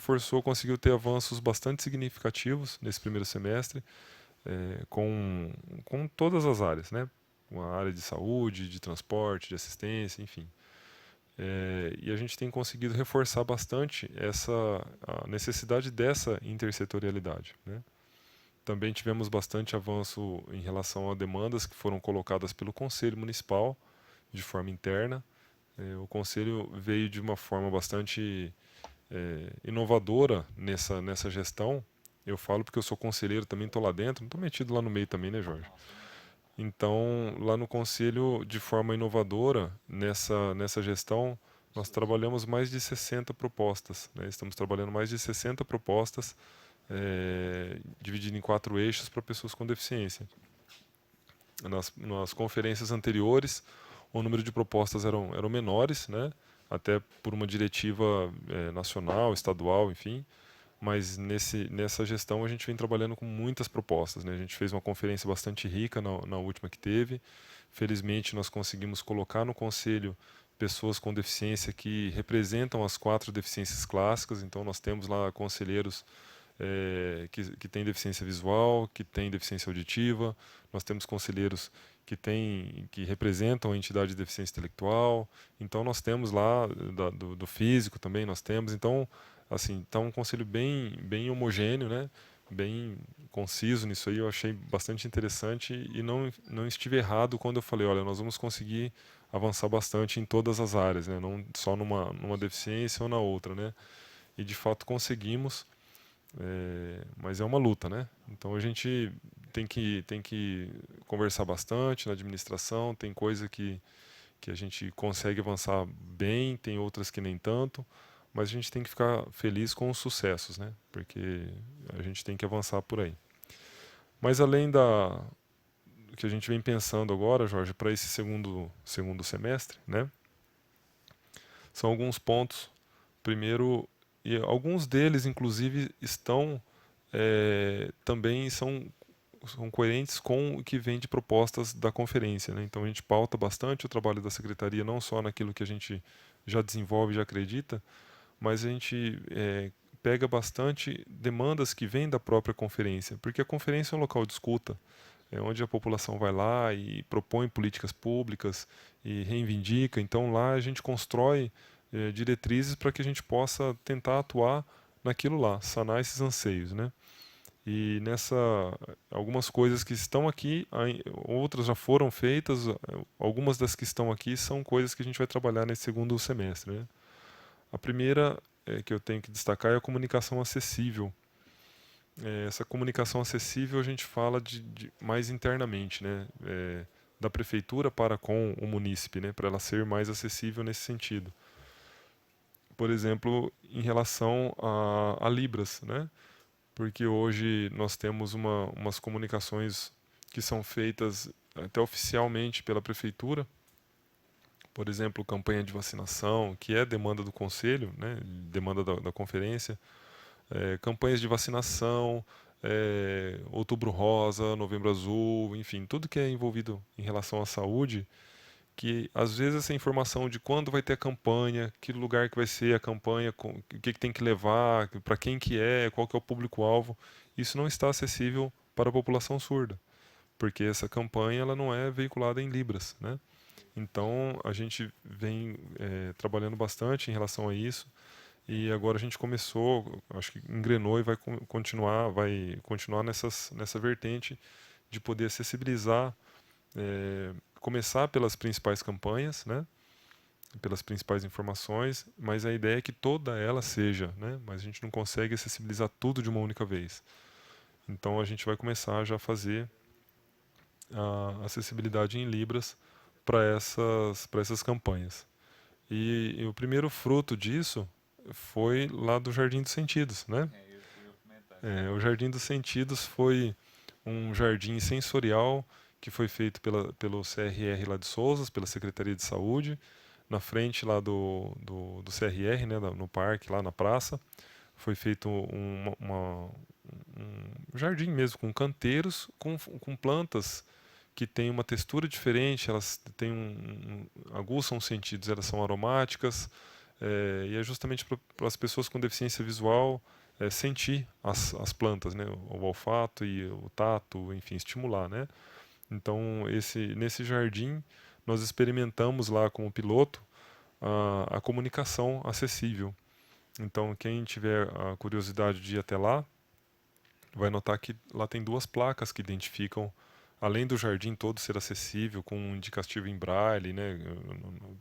conseguiu ter avanços bastante significativos nesse primeiro semestre, com todas as áreas, né? Com a área de saúde, de transporte, de assistência, enfim. E a gente tem conseguido reforçar bastante a necessidade dessa intersetorialidade, né? Também tivemos bastante avanço em relação a demandas que foram colocadas pelo Conselho Municipal de forma interna. O Conselho veio de uma forma bastante inovadora nessa gestão. Eu falo porque eu sou conselheiro também, estou lá dentro, não estou metido lá no meio também, né, Jorge? Então, lá no Conselho, de forma inovadora, nessa gestão, nós trabalhamos mais de 60 propostas, né? Estamos trabalhando mais de 60 propostas, divididas em 4 eixos para pessoas com deficiência. Nas conferências anteriores, o número de propostas eram menores, né? Até por uma diretiva nacional, estadual, enfim. Mas nessa gestão a gente vem trabalhando com muitas propostas, né? A gente fez uma conferência bastante rica na última que teve. Felizmente nós conseguimos colocar no conselho pessoas com deficiência que representam as 4 deficiências clássicas. Então nós temos lá conselheiros que têm deficiência visual, que têm deficiência auditiva. Nós temos conselheiros que representam a entidade de deficiência intelectual. Então nós temos lá do físico também, nós temos. Então, assim, está um conselho bem homogêneo, né? Bem conciso nisso aí. Eu achei bastante interessante e não estive errado quando eu falei, olha, nós vamos conseguir avançar bastante em todas as áreas, né? Não só numa deficiência ou na outra, né? E de fato conseguimos, mas é uma luta, né? Então a gente tem que conversar bastante na administração, tem coisa que a gente consegue avançar bem, tem outras que nem tanto, mas a gente tem que ficar feliz com os sucessos, né? Porque a gente tem que avançar por aí. Mas além do que a gente vem pensando agora, Jorge, para esse segundo semestre, né? São alguns pontos. Primeiro, e alguns deles, inclusive, também são coerentes com o que vem de propostas da conferência, né? Então a gente pauta bastante o trabalho da secretaria, não só naquilo que a gente já desenvolve, já acredita, mas a gente pega bastante demandas que vêm da própria conferência, porque a conferência é um local de escuta, onde a população vai lá e propõe políticas públicas e reivindica. Então lá a gente constrói diretrizes para que a gente possa tentar atuar naquilo lá, sanar esses anseios, né? E algumas coisas que estão aqui, outras já foram feitas, algumas das que estão aqui são coisas que a gente vai trabalhar nesse segundo semestre, né? A primeira que eu tenho que destacar é a comunicação acessível. Essa comunicação acessível a gente fala de mais internamente, né? Da prefeitura para com o munícipe, né? Para ela ser mais acessível nesse sentido. Por exemplo, em relação a Libras, né? Porque hoje nós temos umas comunicações que são feitas até oficialmente pela prefeitura, por exemplo, campanha de vacinação, que é demanda do conselho, né, demanda da conferência, campanhas de vacinação, Outubro Rosa, Novembro Azul, enfim, tudo que é envolvido em relação à saúde, que às vezes essa informação de quando vai ter a campanha, que lugar que vai ser a campanha, o que tem que levar, para quem que é, qual que é o público-alvo, isso não está acessível para a população surda, porque essa campanha ela não é veiculada em Libras, né? Então a gente vem trabalhando bastante em relação a isso e agora a gente começou, acho que engrenou e vai continuar nessa vertente de poder acessibilizar, começar pelas principais campanhas, né? Pelas principais informações, mas a ideia é que toda ela seja, né? Mas a gente não consegue acessibilizar tudo de uma única vez. Então a gente vai começar já a fazer a acessibilidade em Libras para essas campanhas. E o primeiro fruto disso foi lá do Jardim dos Sentidos, né? O Jardim dos Sentidos foi um jardim sensorial que foi feito pelo CRR lá de Souzas, pela Secretaria de Saúde, na frente lá do CRR, né, no parque, lá na praça. Foi feito um jardim mesmo, com canteiros, com plantas que têm uma textura diferente, elas têm aguçam os sentidos, elas são aromáticas, e é justamente para as pessoas com deficiência visual sentir as plantas, né, o olfato e o tato, enfim, estimular, né? Então, nesse jardim, nós experimentamos lá como piloto a comunicação acessível. Então, quem tiver a curiosidade de ir até lá, vai notar que lá tem 2 placas que identificam, além do jardim todo ser acessível, com um indicativo em braille, né,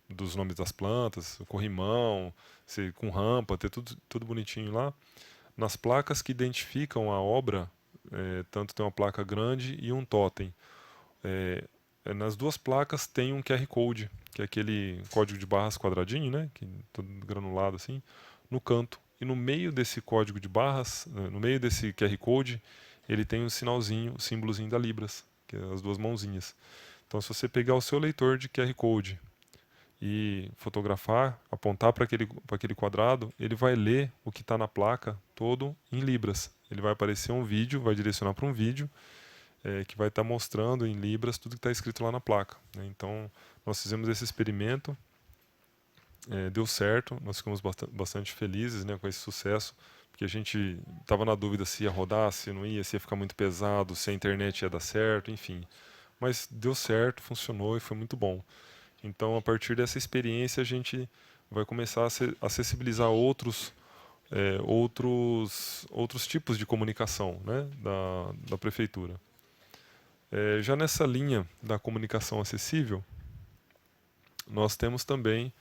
dos nomes das plantas, corrimão, com rampa, ter tudo bonitinho lá. Nas placas que identificam a obra, tanto tem uma placa grande e um totem. Nas 2 placas tem um QR Code, que é aquele código de barras quadradinho, né, que todo granulado assim, no canto. E no meio desse código de barras, no meio desse QR Code, ele tem um sinalzinho, o símbolozinho da Libras, que é as 2 mãozinhas. Então, se você pegar o seu leitor de QR Code e fotografar, apontar para aquele quadrado, ele vai ler o que está na placa todo em Libras. Ele vai aparecer um vídeo, vai direcionar para um vídeo, que vai estar mostrando em Libras tudo que está escrito lá na placa, né? Então, nós fizemos esse experimento, deu certo, nós ficamos bastante felizes, né, com esse sucesso, porque a gente estava na dúvida se ia rodar, se não ia, se ia ficar muito pesado, se a internet ia dar certo, enfim. Mas deu certo, funcionou e foi muito bom. Então, a partir dessa experiência, a gente vai começar a acessibilizar outros tipos de comunicação, né, da prefeitura. Já nessa linha da comunicação acessível, nós temos também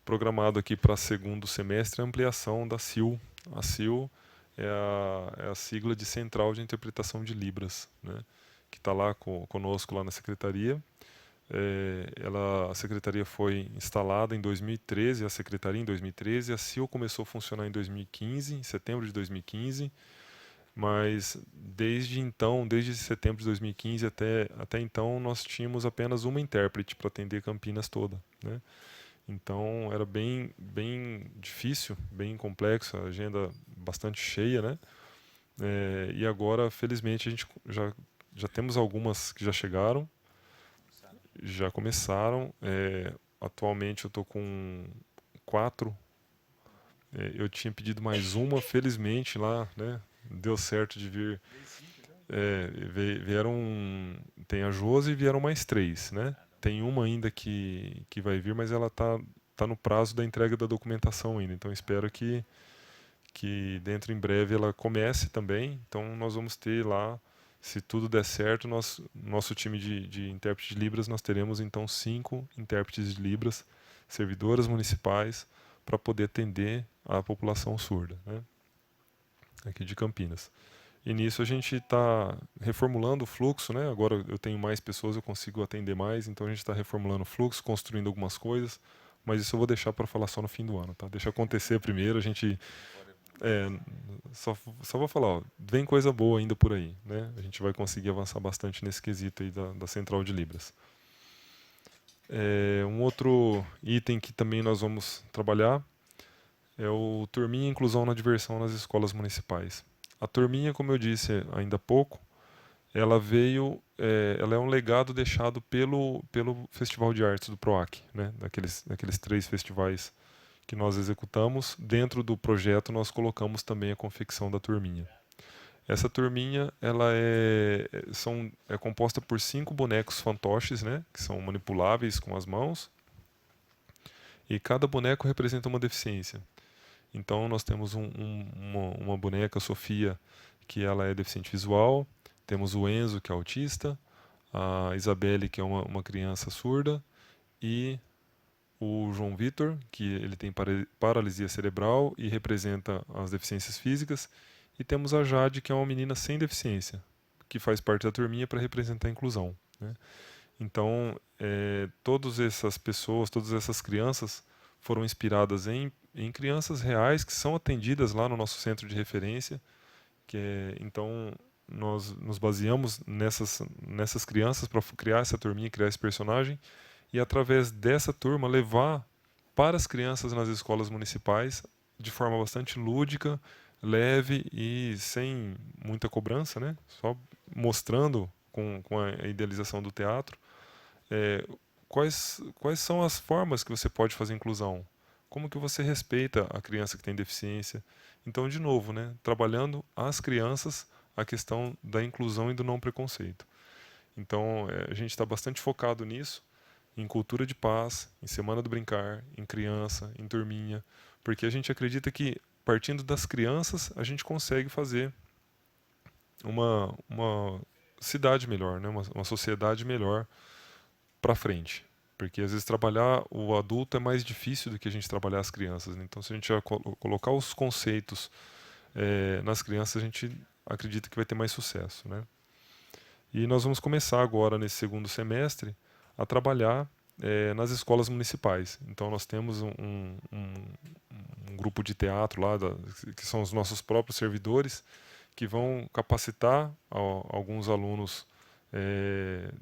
programado aqui para segundo semestre a ampliação da CIL. A CIL é a sigla de Central de Interpretação de Libras, né, que está lá conosco lá na Secretaria. A Secretaria foi instalada em 2013, a Secretaria em 2013, a CIL começou a funcionar em 2015, em setembro de 2015, mas desde setembro de 2015 até então, nós tínhamos apenas uma intérprete para atender Campinas toda, né? Então era bem difícil, bem complexo, a agenda bastante cheia, né? E agora, felizmente, a gente já temos algumas que já chegaram, já começaram. Atualmente eu estou com 4. Eu tinha pedido mais uma, felizmente lá, né? Deu certo de vir. Tem a Josi e vieram mais 3, né? Tem uma ainda que vai vir, mas ela tá no prazo da entrega da documentação ainda. Então espero que dentro em breve ela comece também. Então nós vamos ter lá, se tudo der certo, nosso time de intérprete de Libras, nós teremos então 5 intérpretes de Libras, servidoras municipais, para poder atender a população surda, né, aqui de Campinas. E nisso a gente está reformulando o fluxo, né? Agora eu tenho mais pessoas, eu consigo atender mais, então a gente está reformulando o fluxo, construindo algumas coisas, mas isso eu vou deixar para falar só no fim do ano, tá? Deixa acontecer primeiro, a gente só vou falar, ó, vem coisa boa ainda por aí, né? A gente vai conseguir avançar bastante nesse quesito aí da Central de Libras. Um outro item que também nós vamos trabalhar é o Turminha Inclusão na Diversão nas escolas municipais. A Turminha, como eu disse ainda há pouco, ela veio, ela é um legado deixado pelo Festival de Artes do PROAC, né? Daqueles 3 festivais que nós executamos. Dentro do projeto nós colocamos também a confecção da turminha. Essa turminha ela é composta por 5 bonecos fantoches, né? Que são manipuláveis com as mãos, e cada boneco representa uma deficiência. Então nós temos uma boneca, Sofia, que ela é deficiente visual, temos o Enzo, que é autista, a Isabelle, que é uma criança surda, e o João Vitor, que ele tem paralisia cerebral e representa as deficiências físicas, e temos a Jade, que é uma menina sem deficiência, que faz parte da turminha para representar a inclusão, né? Então, todas essas pessoas, todas essas crianças foram inspiradas em crianças reais que são atendidas lá no nosso centro de referência, então nós nos baseamos nessas crianças para criar essa turminha, criar esse personagem, e através dessa turma levar para as crianças nas escolas municipais de forma bastante lúdica, leve e sem muita cobrança, né? Só mostrando com a idealização do teatro quais são as formas que você pode fazer inclusão, como que você respeita a criança que tem deficiência. Então, de novo, né, trabalhando as crianças a questão da inclusão e do não preconceito. Então, a gente está bastante focado nisso, em cultura de paz, em Semana do Brincar, em criança, em turminha, porque a gente acredita que, partindo das crianças, a gente consegue fazer uma cidade melhor, né, uma sociedade melhor para frente. Porque às vezes trabalhar o adulto é mais difícil do que a gente trabalhar as crianças, né? Então, se a gente já colocar os conceitos nas crianças, a gente acredita que vai ter mais sucesso, né? E nós vamos começar agora, nesse segundo semestre, a trabalhar nas escolas municipais. Então, nós temos um grupo de teatro lá, que são os nossos próprios servidores, que vão capacitar alguns alunos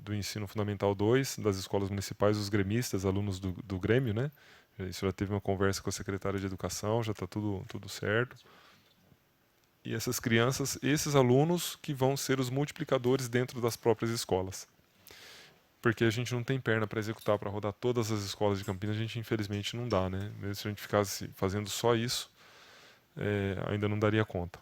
do ensino fundamental 2 das escolas municipais, os gremistas, alunos do Grêmio, né? Isso já teve uma conversa com a secretária de Educação, já está tudo certo. E essas crianças, esses alunos que vão ser os multiplicadores dentro das próprias escolas. Porque a gente não tem perna para executar, para rodar todas as escolas de Campinas, a gente infelizmente não dá, né? Mesmo se a gente ficasse fazendo só isso, ainda não daria conta.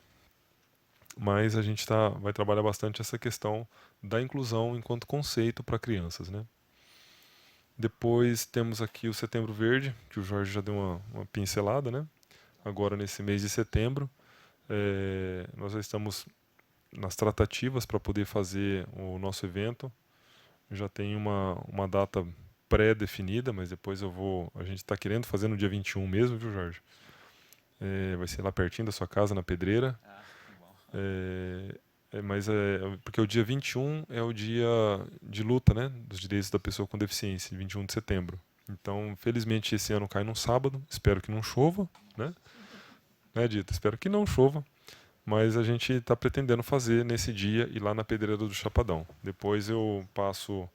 Mas a gente vai trabalhar bastante essa questão da inclusão enquanto conceito para crianças, né? Depois temos aqui o Setembro Verde, que o Jorge já deu uma pincelada, né? Agora nesse mês de setembro, nós já estamos nas tratativas para poder fazer o nosso evento. Já tem uma data pré-definida, mas depois a gente está querendo fazer no dia 21 mesmo, viu, Jorge? Vai ser lá pertinho da sua casa, na Pedreira. Mas porque o dia 21 é o dia de luta, né, dos direitos da pessoa com deficiência, 21 de setembro. Então, felizmente, esse ano cai num sábado. Espero que não chova, né? Dita? Espero que não chova. Mas a gente está pretendendo fazer nesse dia e lá na Pedreira do Chapadão. Depois eu passo,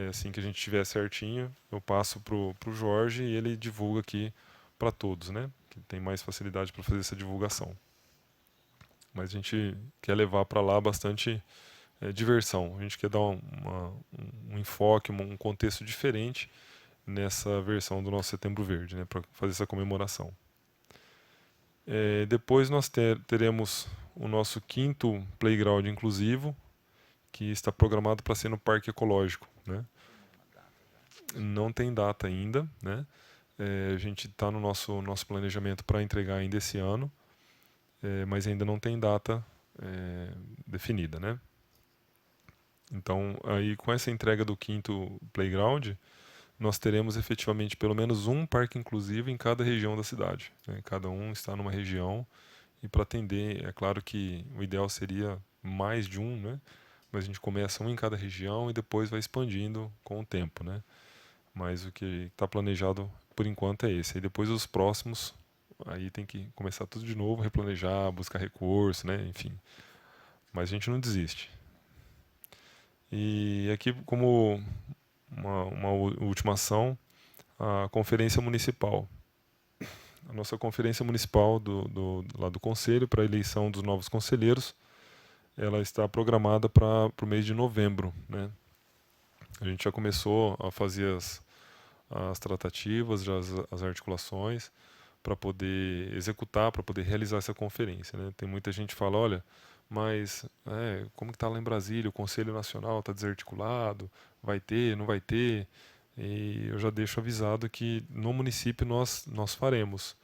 assim que a gente tiver certinho, eu passo pro Jorge e ele divulga aqui para todos, né? Que tem mais facilidade para fazer essa divulgação. Mas a gente quer levar para lá bastante diversão. A gente quer dar um enfoque, um contexto diferente nessa versão do nosso Setembro Verde, né, para fazer essa comemoração. Depois nós teremos o nosso 5º Playground inclusivo, que está programado para ser no Parque Ecológico, né? Não tem data ainda, né? A gente está no nosso planejamento para entregar ainda esse ano, mas ainda não tem data definida, né? Então, aí com essa entrega do 5º Playground, nós teremos efetivamente pelo menos um parque inclusivo em cada região da cidade, né? Cada um está numa região, e para atender, é claro que o ideal seria mais de um, né? Mas a gente começa um em cada região e depois vai expandindo com o tempo, né? Mas o que está planejado por enquanto é esse. E depois os próximos, aí tem que começar tudo de novo, replanejar, buscar recurso, né? Enfim. Mas a gente não desiste. E aqui, como uma última ação, a conferência municipal. A nossa conferência municipal lá do Conselho para a eleição dos novos conselheiros ela está programada para o mês de novembro, né? A gente já começou a fazer as tratativas, já as articulações para poder executar, para poder realizar essa conferência, né? Tem muita gente que fala, olha, mas como que está lá em Brasília? O Conselho Nacional está desarticulado, vai ter, não vai ter? E eu já deixo avisado que no município nós faremos,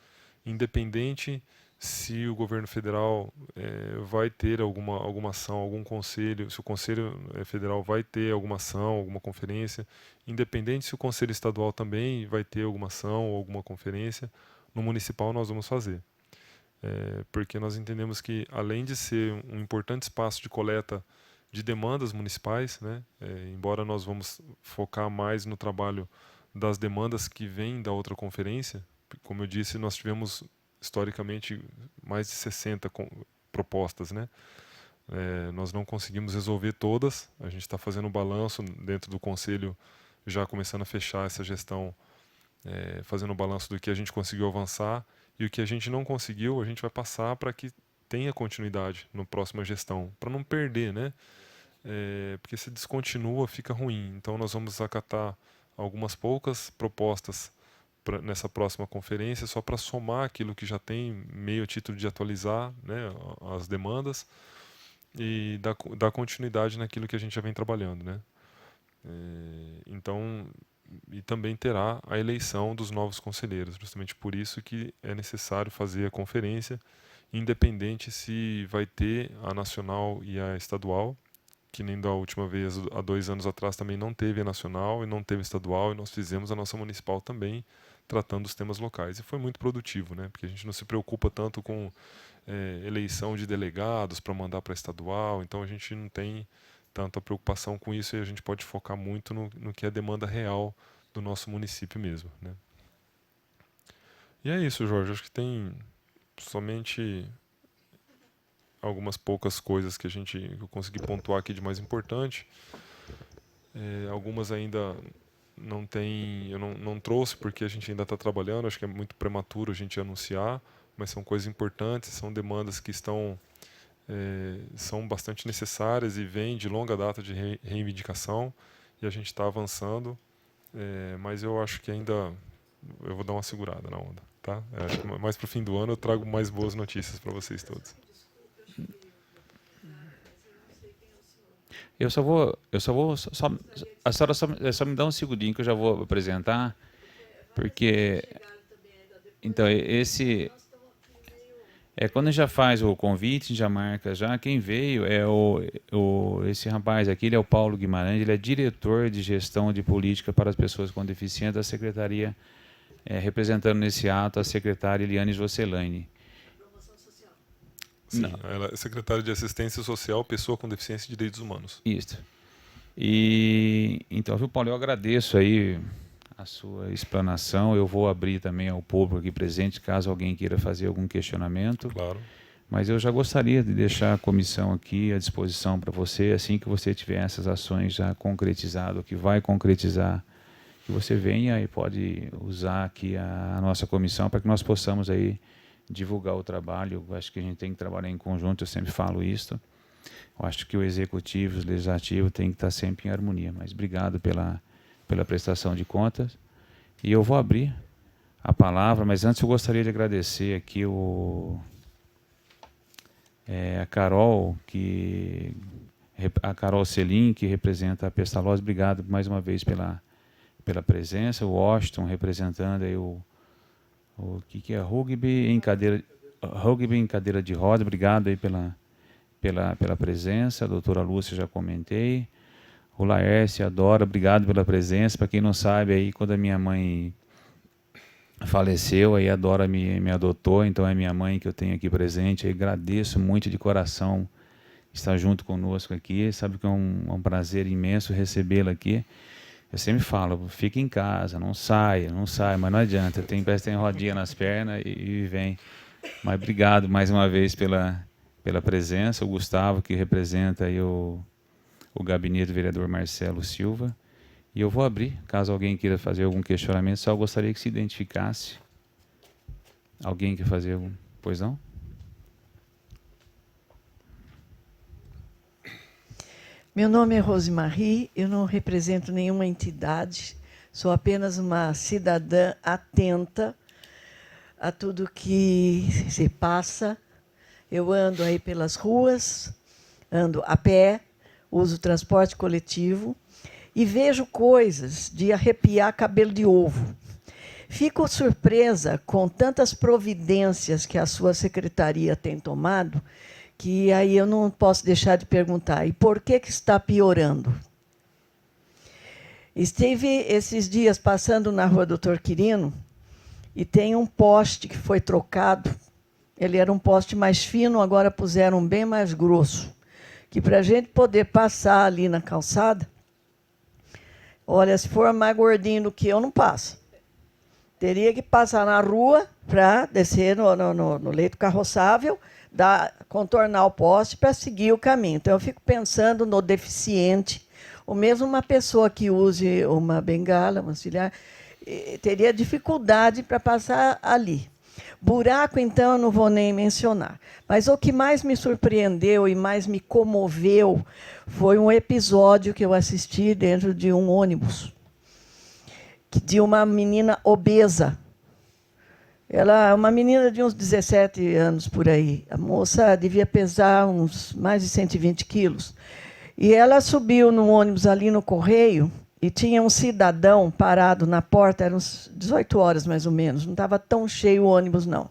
independente se o governo federal vai ter alguma ação, algum conselho, se o Conselho Federal vai ter alguma ação, alguma conferência, independente se o Conselho Estadual também vai ter alguma ação ou alguma conferência, no municipal nós vamos fazer. Porque nós entendemos que, além de ser um importante espaço de coleta de demandas municipais, né, embora nós vamos focar mais no trabalho das demandas que vêm da outra conferência, como eu disse, nós tivemos historicamente mais de 60 propostas, né? Nós não conseguimos resolver todas, a gente está fazendo um balanço dentro do Conselho, já começando a fechar essa gestão, fazendo um balanço do que a gente conseguiu avançar, e o que a gente não conseguiu, a gente vai passar para que tenha continuidade na próxima gestão, para não perder, né? Porque se descontinua, fica ruim. Então nós vamos acatar algumas poucas propostas nessa próxima conferência, só para somar aquilo que já tem, meio a título de atualizar, né, as demandas e dar continuidade naquilo que a gente já vem trabalhando, né? Então, e também terá a eleição dos novos conselheiros, justamente por isso que é necessário fazer a conferência, independente se vai ter a nacional e a estadual, que nem da última vez, há 2 anos atrás, também não teve a nacional e não teve a estadual, e nós fizemos a nossa municipal também, tratando os temas locais. E foi muito produtivo, né? Porque a gente não se preocupa tanto com eleição de delegados para mandar para a estadual, então a gente não tem tanta preocupação com isso e a gente pode focar muito no que é a demanda real do nosso município mesmo, né? E é isso, Jorge. Acho que tem somente algumas poucas coisas que eu consegui pontuar aqui de mais importante. Algumas ainda eu não trouxe porque a gente ainda está trabalhando, acho que é muito prematuro a gente anunciar, mas são coisas importantes, são demandas que são bastante necessárias e vêm de longa data de reivindicação, e a gente está avançando, mas eu acho que ainda eu vou dar uma segurada na onda, tá? Acho que mais para o fim do ano eu trago mais boas notícias para vocês todos. A senhora só me dá um segundinho que eu já vou apresentar, porque então quando já faz o convite, já marca já quem veio esse rapaz aqui, ele é o Paulo Guimarães, ele é diretor de gestão de política para as pessoas com deficiência da secretaria, representando nesse ato a secretária Eliane Jocelaine. Sim, ela é secretária de Assistência Social, Pessoa com Deficiência e Direitos Humanos. Isso. E então, viu, Paulo, eu agradeço aí a sua explanação. Eu vou abrir também ao público aqui presente, caso alguém queira fazer algum questionamento. Claro. Mas eu já gostaria de deixar a comissão aqui à disposição para você, assim que você tiver essas ações já concretizadas, que vai concretizar, que você venha e pode usar aqui a nossa comissão para que nós possamos aí divulgar o trabalho. Eu acho que a gente tem que trabalhar em conjunto, eu sempre falo isso. Eu acho que o executivo e o legislativo tem que estar sempre em harmonia. Mas obrigado pela prestação de contas. E eu vou abrir a palavra, mas antes eu gostaria de agradecer aqui a Carol, a Carol Selim, que representa a Pestalozzi. Obrigado mais uma vez pela presença. O Washington representando aí o que é rugby em cadeira de roda. Obrigado aí pela presença. A doutora Lúcia, já comentei. O Laércio, a Dora, obrigado pela presença. Para quem não sabe, aí, quando a minha mãe faleceu, aí a Dora me adotou, então é minha mãe que eu tenho aqui presente. Aí agradeço muito de coração estar junto conosco aqui. Sabe que é um prazer imenso recebê-la aqui. Eu sempre falo, fica em casa, não saia, mas não adianta, parece que tem rodinha nas pernas e vem. Mas obrigado mais uma vez pela presença. O Gustavo, que representa aí o gabinete do vereador Marcelo Silva. E eu vou abrir, caso alguém queira fazer algum questionamento, só gostaria que se identificasse. Alguém quer fazer algum? Pois não? Meu nome é Rosemarie, eu não represento nenhuma entidade, sou apenas uma cidadã atenta a tudo que se passa. Eu ando aí pelas ruas, ando a pé, uso transporte coletivo e vejo coisas de arrepiar cabelo de ovo. Fico surpresa com tantas providências que a sua secretaria tem tomado, que aí eu não posso deixar de perguntar, e por que está piorando? Estive esses dias passando na rua Doutor Quirino e tem um poste que foi trocado. Ele era um poste mais fino, agora puseram um bem mais grosso, que para a gente poder passar ali na calçada, olha, se for mais gordinho do que eu, não passa. Teria que passar na rua para descer no leito carroçável, contornar o poste para seguir o caminho. Então, eu fico pensando no deficiente, ou mesmo uma pessoa que use uma bengala, um auxiliar, teria dificuldade para passar ali. Buraco, então, eu não vou nem mencionar. Mas o que mais me surpreendeu e mais me comoveu foi um episódio que eu assisti dentro de um ônibus, de uma menina obesa. Ela é uma menina de uns 17 anos, por aí. A moça devia pesar uns mais de 120 quilos. E ela subiu no ônibus ali no Correio e tinha um cidadão parado na porta, eram uns 18 horas mais ou menos, não estava tão cheio o ônibus, não.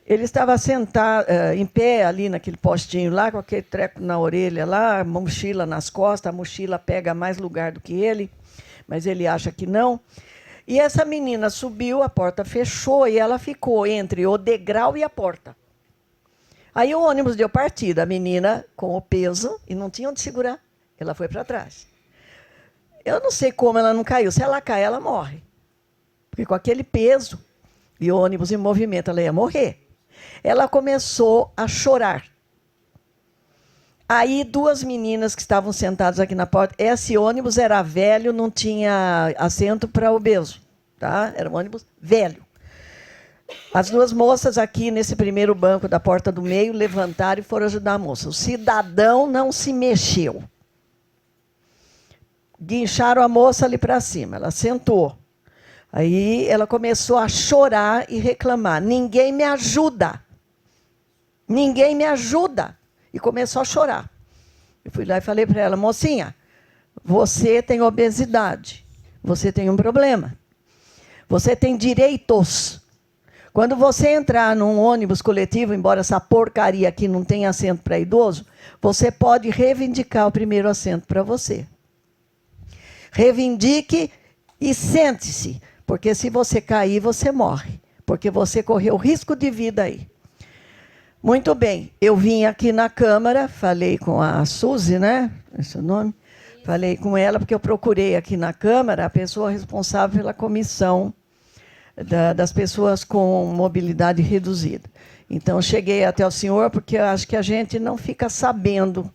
Ele estava sentado, em pé ali naquele postinho lá, com aquele treco na orelha lá, mochila nas costas, a mochila pega mais lugar do que ele, mas ele acha que não. E essa menina subiu, a porta fechou e ela ficou entre o degrau e a porta. Aí o ônibus deu partida, a menina com o peso e não tinha onde segurar. Ela foi para trás. Eu não sei como ela não caiu. Se ela cair, ela morre. Porque com aquele peso e o ônibus em movimento, ela ia morrer. Ela começou a chorar. Aí, duas meninas que estavam sentadas aqui na porta. Esse ônibus era velho, não tinha assento para obeso. Tá? Era um ônibus velho. As duas moças aqui, nesse primeiro banco da porta do meio, levantaram e foram ajudar a moça. O cidadão não se mexeu. Guincharam a moça ali para cima. Ela sentou. Aí ela começou a chorar e reclamar. Ninguém me ajuda. Ninguém me ajuda. E começou a chorar. Eu fui lá e falei para ela, mocinha, você tem obesidade, você tem um problema, você tem direitos. Quando você entrar num ônibus coletivo, embora essa porcaria aqui não tenha assento para idoso, você pode reivindicar o primeiro assento para você. Reivindique e sente-se, porque se você cair, você morre, porque você correu risco de vida aí. Muito bem, eu vim aqui na Câmara, falei com a Suzy, né? Esse é o nome? Falei com ela, porque eu procurei aqui na Câmara a pessoa responsável pela comissão das pessoas com mobilidade reduzida. Então, cheguei até o senhor, porque eu acho que a gente não fica sabendo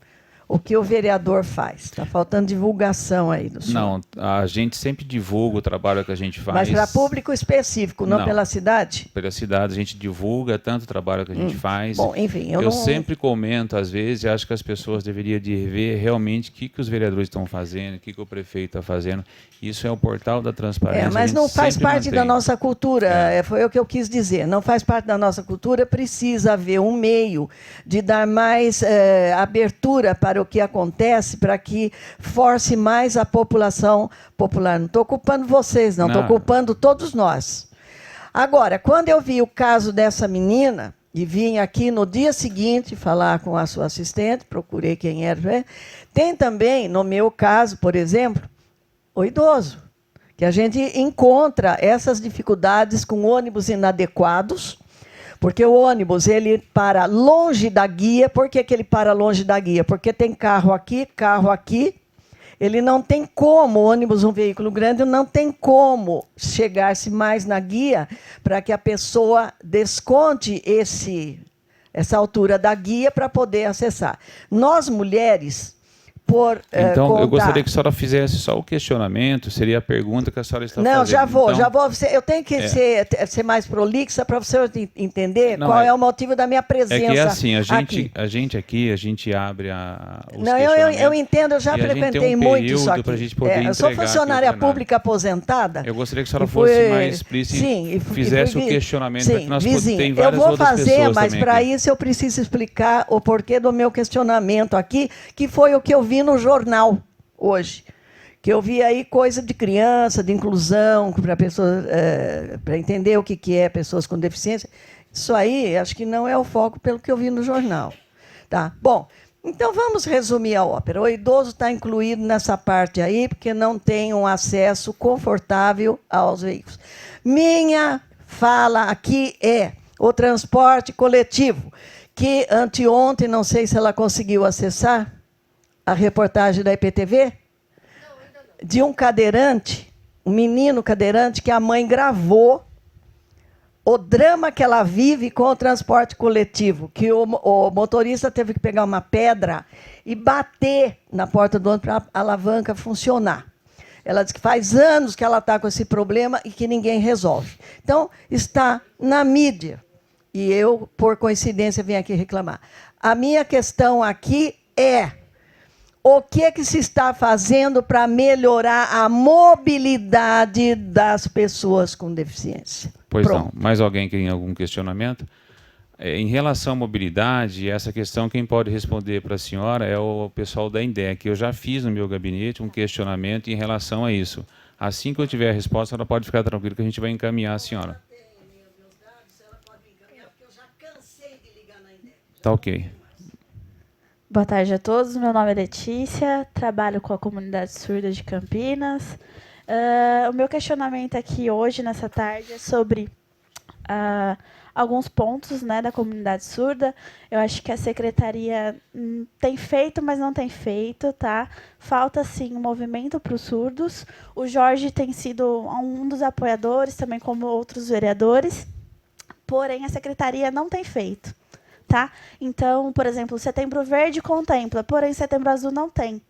o que o vereador faz. Está faltando divulgação aí do senhor. Não, a gente sempre divulga o trabalho que a gente faz. Mas para público específico, não pela cidade? Pela cidade, a gente divulga tanto o trabalho que a gente faz. Bom, enfim, eu sempre comento, às vezes, e acho que as pessoas deveriam de ver realmente o que os vereadores estão fazendo, o que o prefeito está fazendo. Isso é o portal da transparência. Mas não faz parte da nossa cultura, foi o que eu quis dizer. Não faz parte da nossa cultura, precisa haver um meio de dar mais abertura para o que acontece, para que force mais a população popular. Não estou culpando vocês, não, estou culpando todos nós. Agora, quando eu vi o caso dessa menina, e vim aqui no dia seguinte falar com a sua assistente, procurei quem era, tem também, no meu caso, por exemplo, o idoso, que a gente encontra essas dificuldades com ônibus inadequados, porque o ônibus ele para longe da guia. Por que ele para longe da guia? Porque tem carro aqui, ele não tem como, o ônibus, um veículo grande, não tem como chegar-se mais na guia para que a pessoa desconte essa altura da guia para poder acessar. Nós, mulheres, por Então, contar. eu gostaria que a senhora fizesse só o questionamento, seria a pergunta que a senhora está fazendo. Não, já vou. Então, Eu tenho que ser mais prolixa para você entender Não, qual é o motivo da minha presença. É que é assim, a gente abre os Não, eu entendo, eu já frequentei muito isso aqui. Pra gente poder eu sou entregar funcionária aqui ao plenário. pública aposentada. Eu gostaria que a senhora fosse mais explícita e fizesse o questionamento, para que nós vizinho, várias eu vou outras fazer, pessoas mas também para aqui. isso eu preciso explicar o porquê do meu questionamento aqui, que foi o que eu vi no jornal hoje. Que eu vi aí coisa de criança, de inclusão, para pessoas, para entender o que é pessoas com deficiência. Isso aí, acho que não é o foco pelo que eu vi no jornal. Tá? Bom, então vamos resumir a ópera. O idoso está incluído nessa parte aí, porque não tem um acesso confortável aos veículos. Minha fala aqui é o transporte coletivo, que anteontem, não sei se ela conseguiu acessar a reportagem da IPTV, de um cadeirante, um menino cadeirante, que a mãe gravou o drama que ela vive com o transporte coletivo, que o motorista teve que pegar uma pedra e bater na porta do ônibus para a alavanca funcionar. Ela diz que faz anos que ela está com esse problema e que ninguém resolve. Então, está na mídia. E eu, por coincidência, vim aqui reclamar. A minha questão aqui é: o que se está fazendo para melhorar a mobilidade das pessoas com deficiência? Pois Pronto. não. Mais alguém que tem algum questionamento? Em relação à mobilidade, essa questão, quem pode responder para a senhora é o pessoal da INDEC. Eu já fiz no meu gabinete um questionamento em relação a isso. Assim que eu tiver a resposta, ela pode ficar tranquila que a gente vai encaminhar a senhora. Tá ok. Boa tarde a todos, meu nome é Letícia, trabalho com a comunidade surda de Campinas. O meu questionamento aqui hoje, nessa tarde, é sobre alguns pontos, né, da comunidade surda. Eu acho que a secretaria tem feito, mas não tem feito, tá? Falta, sim, um movimento para os surdos. O Jorge tem sido um dos apoiadores, também como outros vereadores, porém a secretaria não tem feito. Tá? Então, por exemplo, Setembro Verde contempla, porém Setembro Azul não tem.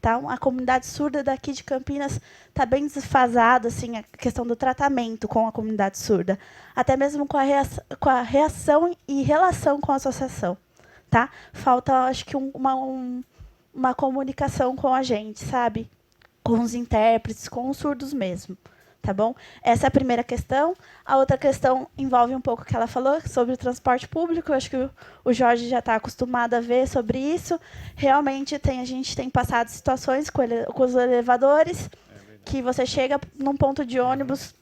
Tá? A comunidade surda daqui de Campinas está bem desfasada, assim, a questão do tratamento com a comunidade surda, até mesmo com a reação e relação com a associação. Tá? Falta, acho que, uma comunicação com a gente, sabe? Com os intérpretes, com os surdos mesmo. Tá bom? Essa é a primeira questão. A outra questão envolve um pouco o que ela falou sobre o transporte público. Eu acho que o Jorge já está acostumado a ver sobre isso. Realmente, a gente tem passado situações com os elevadores, que você chega num ponto de ônibus,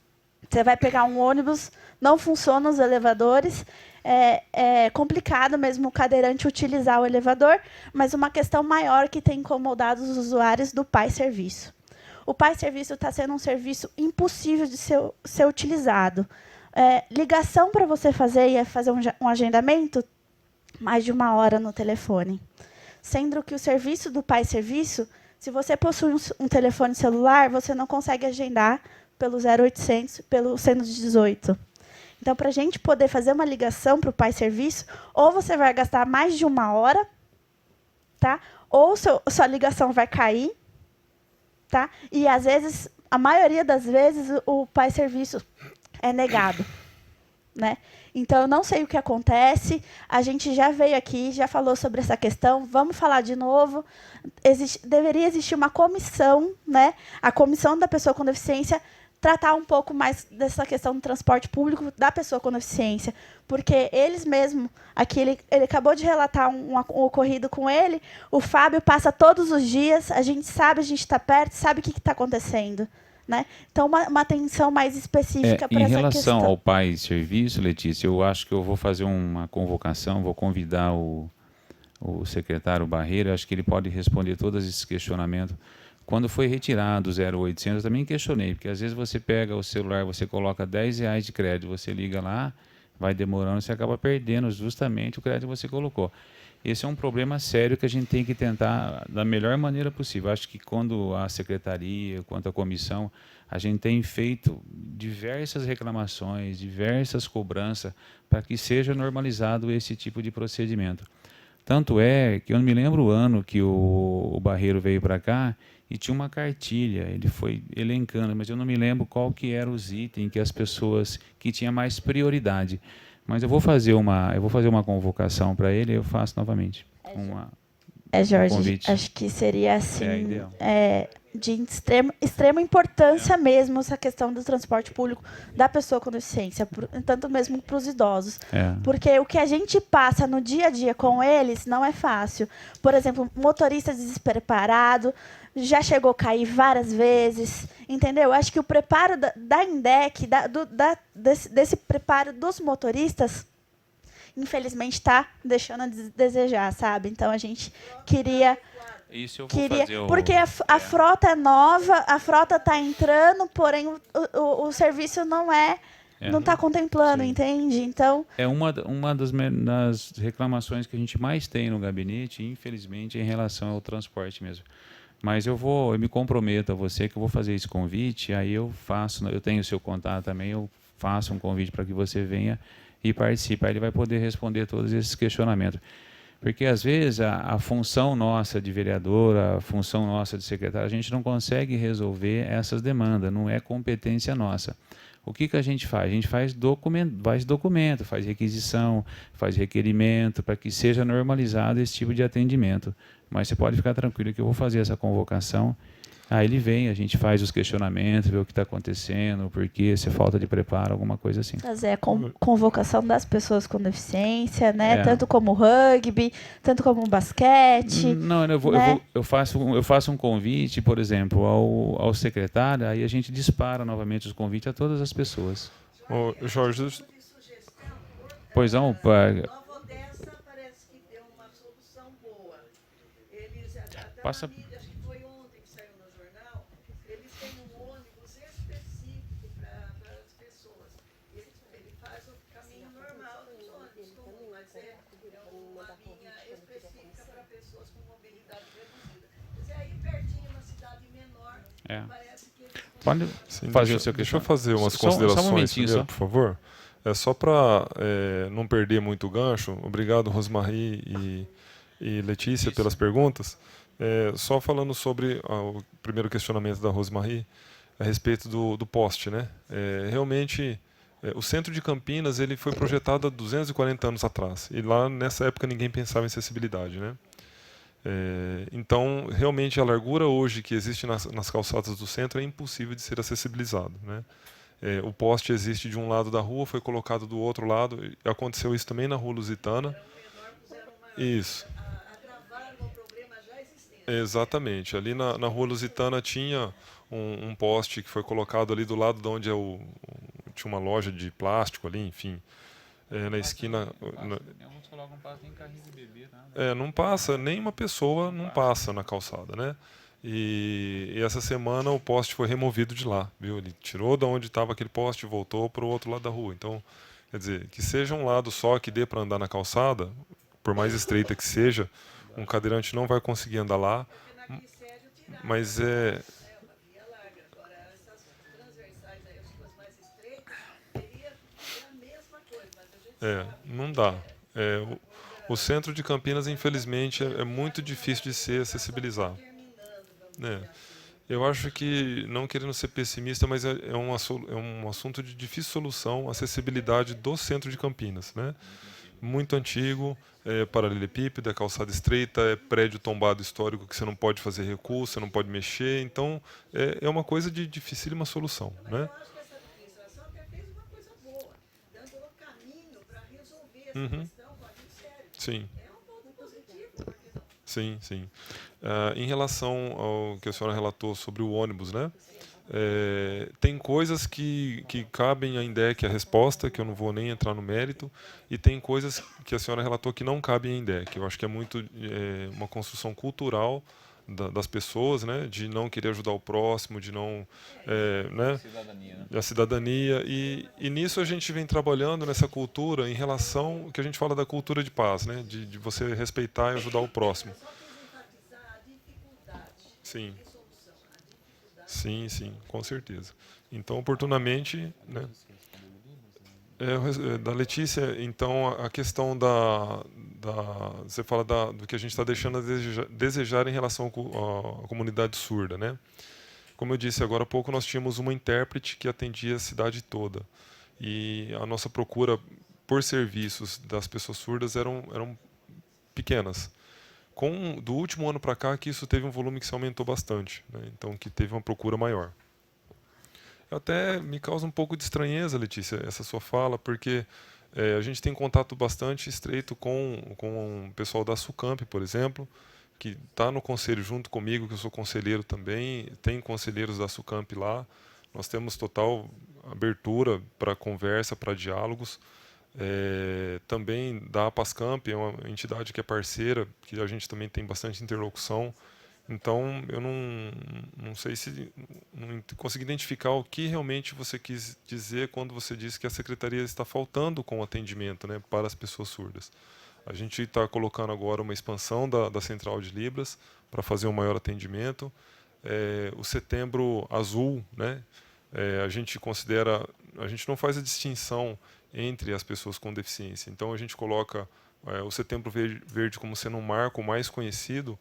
você vai pegar um ônibus, não funcionam os elevadores. É complicado mesmo o cadeirante utilizar o elevador, mas uma questão maior que tem incomodado os usuários do Pai Serviço. O Pai Serviço está sendo um serviço impossível de ser utilizado. Ligação para você fazer um agendamento, mais de 1 hora no telefone. Sendo que o serviço do Pai Serviço, se você possui um telefone celular, você não consegue agendar pelo 0800, pelo 118. Então, para a gente poder fazer uma ligação para o Pai Serviço, ou você vai gastar mais de 1 hora, tá? Ou sua ligação vai cair, tá? E, às vezes, a maioria das vezes, o Pai Serviço é negado. Né? Então, eu não sei o que acontece. A gente já veio aqui, já falou sobre essa questão. Vamos falar de novo. Deveria existir uma comissão, né? A comissão da pessoa com deficiência, tratar um pouco mais dessa questão do transporte público da pessoa com deficiência. Porque eles mesmos, aqui ele acabou de relatar um ocorrido com ele, o Fábio passa todos os dias, a gente está perto, sabe o que está acontecendo. Né? Então, uma atenção mais específica para essa questão. Em relação ao Pai Serviço, Letícia, eu acho que eu vou fazer uma convocação, vou convidar o secretário Barreiro, acho que ele pode responder todos esses questionamentos. Quando foi retirado o 0800, eu também questionei, porque às vezes você pega o celular, você coloca R$10 de crédito, você liga lá, vai demorando, você acaba perdendo justamente o crédito que você colocou. Esse é um problema sério que a gente tem que tentar da melhor maneira possível. Acho que quando a secretaria, quanto a comissão, a gente tem feito diversas reclamações, diversas cobranças para que seja normalizado esse tipo de procedimento. Tanto é que eu não me lembro o ano que o Barreiro veio para cá e tinha uma cartilha, ele foi elencando, mas eu não me lembro qual que eram os itens que as pessoas que tinham mais prioridade. Mas eu vou fazer uma convocação para ele e eu faço novamente. Jorge, convite. acho que seria assim, ideal. De extrema importância mesmo essa questão do transporte público da pessoa com deficiência, tanto mesmo para os idosos. Porque o que a gente passa no dia a dia com eles não é fácil. Por exemplo, motorista despreparado, já chegou a cair várias vezes, entendeu? Acho que o preparo da INDEC, desse preparo dos motoristas, infelizmente está deixando a desejar, sabe? Então a gente queria... Isso eu vou fazer. Porque a frota é nova, a frota está entrando, porém o serviço não está contemplando, Sim. entende? Então... É uma das reclamações que a gente mais tem no gabinete, infelizmente, em relação ao transporte mesmo. Mas eu me comprometo a você que eu vou fazer esse convite, aí eu tenho o seu contato também, eu faço um convite para que você venha e participe. Aí ele vai poder responder todos esses questionamentos. Porque, às vezes, a função nossa de vereadora, a função nossa de secretário, a gente não consegue resolver essas demandas, não é competência nossa. O que a gente faz? A gente faz documento, faz requisição, faz requerimento, para que seja normalizado esse tipo de atendimento. Mas você pode ficar tranquilo que eu vou fazer essa convocação. Aí ele vem, a gente faz os questionamentos, vê o que está acontecendo, por que, se falta de preparo, alguma coisa assim. Fazer a convocação das pessoas com deficiência, né? Tanto como rugby, tanto como basquete. Não, eu faço um convite, por exemplo, ao secretário, aí a gente dispara novamente os convites a todas as pessoas. Jorge, Pois não, Nova Odessa parece que deu uma solução boa. Eles Passa. Acho que foi ontem que saiu no jornal. Eles têm um ônibus específico para as pessoas. Ele faz o caminho normal dos ônibus comum, mas é uma linha específica para pessoas com mobilidade reduzida. Quer dizer, aí pertinho, uma cidade menor, parece que eles... Pode fazer o seu questionamento. Deixa eu fazer umas considerações primeiro, por favor. É só para não perder muito o gancho. Obrigado, Rosmarie e Letícia, pelas perguntas. Só falando sobre o primeiro questionamento da Rosmarie a respeito do poste, né? Realmente, o centro de Campinas ele foi projetado há 240 anos atrás. E lá, nessa época, ninguém pensava em acessibilidade, né? Então, realmente, a largura hoje que existe nas calçadas do centro é impossível de ser acessibilizado, né? O poste existe de um lado da rua, foi colocado do outro lado. Aconteceu isso também na Rua Lusitana. Isso. Exatamente. Ali na Rua Lusitana tinha um poste que foi colocado ali do lado de onde tinha uma loja de plástico ali, enfim. Na esquina... não passa, nem uma pessoa não passa na calçada, né? E essa semana o poste foi removido de lá, viu? Ele tirou de onde estava aquele poste e voltou para o outro lado da rua. Então, quer dizer, que seja um lado só que dê para andar na calçada, por mais estreita que seja, um cadeirante não vai conseguir andar lá, mas não dá. O centro de Campinas, infelizmente, é muito difícil de ser acessibilizado. Eu acho que, não querendo ser pessimista, mas é um assunto de difícil solução, a acessibilidade do centro de Campinas, né? Muito antigo, paralelepípedo, calçada estreita, prédio tombado histórico que você não pode fazer recuo, você não pode mexer, então é uma coisa de dificílima solução, né? Eu acho que essa administração até fez uma coisa boa, dando o caminho para resolver essa questão com a Ministério. Sim. É um ponto positivo, por que não? Sim, sim. Em relação ao que a senhora relatou sobre o ônibus, né? Tem coisas que cabem à INDEC a resposta, que eu não vou nem entrar no mérito, e tem coisas que a senhora relatou que não cabem à INDEC. Eu acho que é muito uma construção cultural das pessoas, né? De não querer ajudar o próximo, de não... né? Cidadania, né? A cidadania. E nisso a gente vem trabalhando nessa cultura em relação ao que a gente fala da cultura de paz, né? De você respeitar e ajudar o próximo. Sim. Sim, sim, com certeza. Então, oportunamente, né? Da Letícia, então, a questão você fala do que a gente está deixando a desejar em relação à comunidade surda, né? Como eu disse agora há pouco, nós tínhamos uma intérprete que atendia a cidade toda. E a nossa procura por serviços das pessoas surdas eram pequenas. Do último ano para cá, que isso teve um volume que se aumentou bastante, né? Então, que teve uma procura maior. Até me causa um pouco de estranheza, Letícia, essa sua fala, porque a gente tem contato bastante estreito com o pessoal da SUCAMP, por exemplo, que está no conselho junto comigo, que eu sou conselheiro também, tem conselheiros da SUCAMP lá. Nós temos total abertura para conversa, para diálogos. Também da APASCAMP, é uma entidade que é parceira, que a gente também tem bastante interlocução. Então, eu não sei se não consegui identificar o que realmente você quis dizer quando você disse que a secretaria está faltando com o atendimento, né, para as pessoas surdas. A gente está colocando agora uma expansão da Central de Libras para fazer um maior atendimento. O Setembro Azul, né, a gente não faz a distinção entre as pessoas com deficiência. Então, a gente coloca o Setembro Verde como sendo um marco mais conhecido,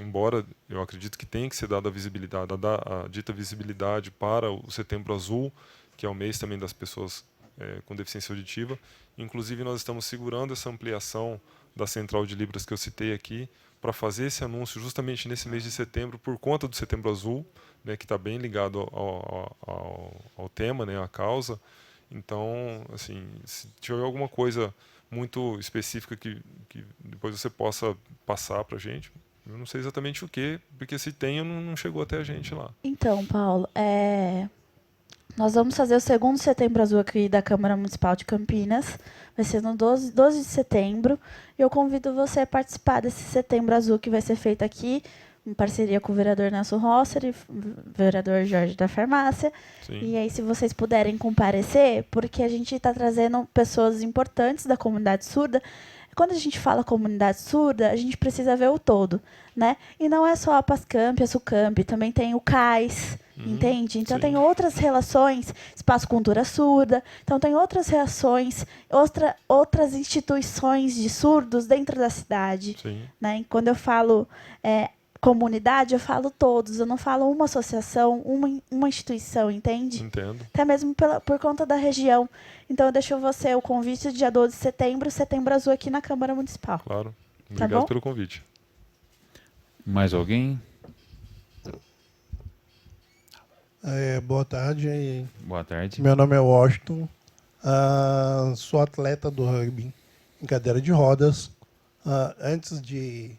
embora eu acredito que tem que ser dada a dita visibilidade para o Setembro Azul, que é o mês também das pessoas com deficiência auditiva. Inclusive, nós estamos segurando essa ampliação da Central de Libras que eu citei aqui, para fazer esse anúncio justamente nesse mês de setembro, por conta do Setembro Azul, né, que está bem ligado ao tema, né, à causa. Então, assim, se tiver alguma coisa muito específica que depois você possa passar para a gente, eu não sei exatamente o que, porque se tem, não chegou até a gente lá. Então, Paulo, nós vamos fazer o segundo Setembro Azul aqui da Câmara Municipal de Campinas. Vai ser no 12 de setembro. Eu convido você a participar desse Setembro Azul que vai ser feito aqui, em parceria com o vereador Nelson Rosser e o vereador Jorge da Farmácia. Sim. E aí, se vocês puderem comparecer, porque a gente está trazendo pessoas importantes da comunidade surda. Quando a gente fala comunidade surda, a gente precisa ver o todo, né? E não é só a PASCAMP, a SUCAMP, também tem o CAIS, entende? Então, sim. tem outras relações, Espaço Cultura Surda, então tem outras relações, outras instituições de surdos dentro da cidade. Sim. Né? E quando eu falo comunidade, eu falo todos, eu não falo uma associação, uma instituição, entende? Entendo. Até mesmo por conta da região. Então, eu deixo você o convite dia 12 de setembro, Setembro Azul aqui na Câmara Municipal. Claro. Tá Obrigado bom? pelo convite. Mais alguém? Boa tarde. Boa tarde. Meu nome é Washington. Sou atleta do rugby em cadeira de rodas. Antes de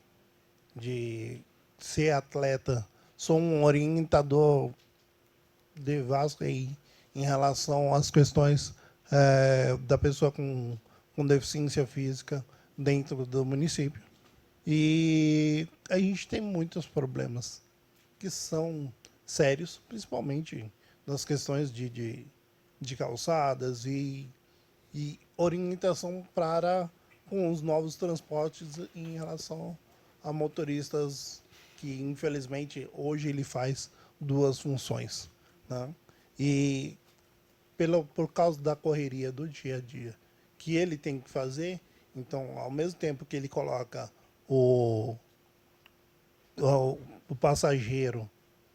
ser atleta, sou um orientador de vasto aí em relação às questões da pessoa com deficiência física dentro do município. E a gente tem muitos problemas que são sérios, principalmente nas questões de calçadas e orientação com os novos transportes em relação a motoristas que, infelizmente, hoje ele faz duas funções, né? E por causa da correria do dia a dia que ele tem que fazer, então, ao mesmo tempo que ele coloca o passageiro,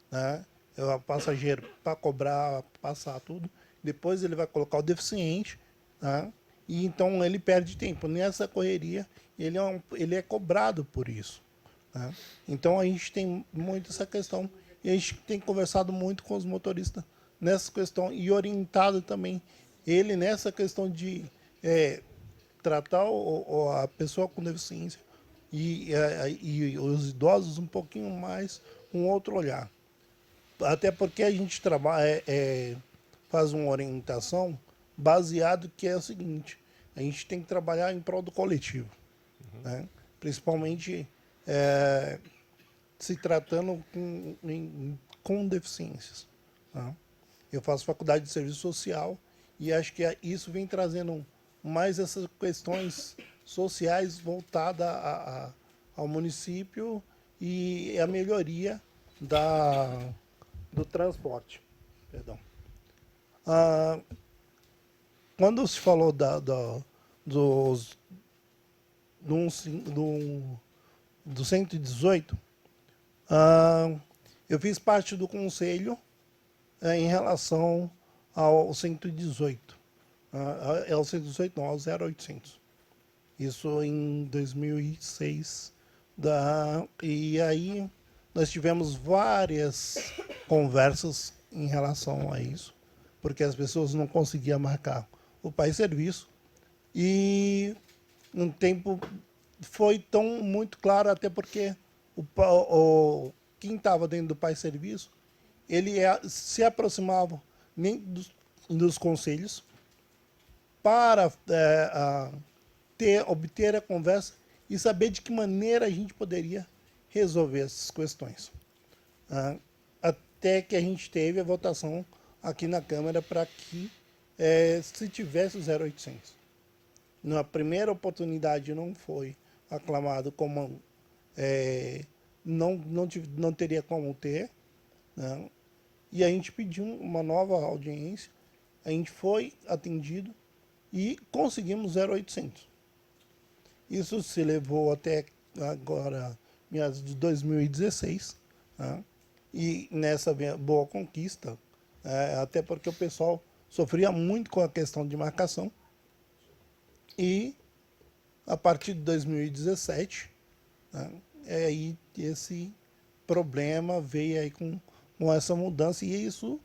né? O passageiro para cobrar, passar tudo, depois ele vai colocar o deficiente, né? E então ele perde tempo. Nessa correria, ele é cobrado por isso, né? Então a gente tem muito essa questão e a gente tem conversado muito com os motoristas nessa questão e orientado também ele nessa questão de tratar a pessoa com deficiência e os idosos um pouquinho mais com outro olhar. Até porque a gente faz uma orientação baseado que é o seguinte: a gente tem que trabalhar em prol do coletivo, né? Principalmente se tratando com deficiências, né? Eu faço faculdade de serviço social e acho que isso vem trazendo mais essas questões sociais voltadas ao município e a melhoria do transporte. Perdão. Quando se falou do 118, eu fiz parte do conselho em relação ao 118. É o 118, não, ao 0800. Isso em 2006. E aí nós tivemos várias conversas em relação a isso, porque as pessoas não conseguiam marcar o Pai Serviço. E um tempo foi tão muito claro, até porque quem estava dentro do Pai Serviço, ele se aproximava nem dos conselhos para obter a conversa e saber de que maneira a gente poderia resolver essas questões. Até que a gente teve a votação aqui na Câmara para que se tivesse o 0800. Na primeira oportunidade não foi aclamado como não teria como ter, né? E a gente pediu uma nova audiência, a gente foi atendido e conseguimos 0800. Isso se levou até agora, meados de 2016, né? E nessa boa conquista, até porque o pessoal sofria muito com a questão de marcação, e a partir de 2017, né, aí esse problema veio aí com essa mudança, e isso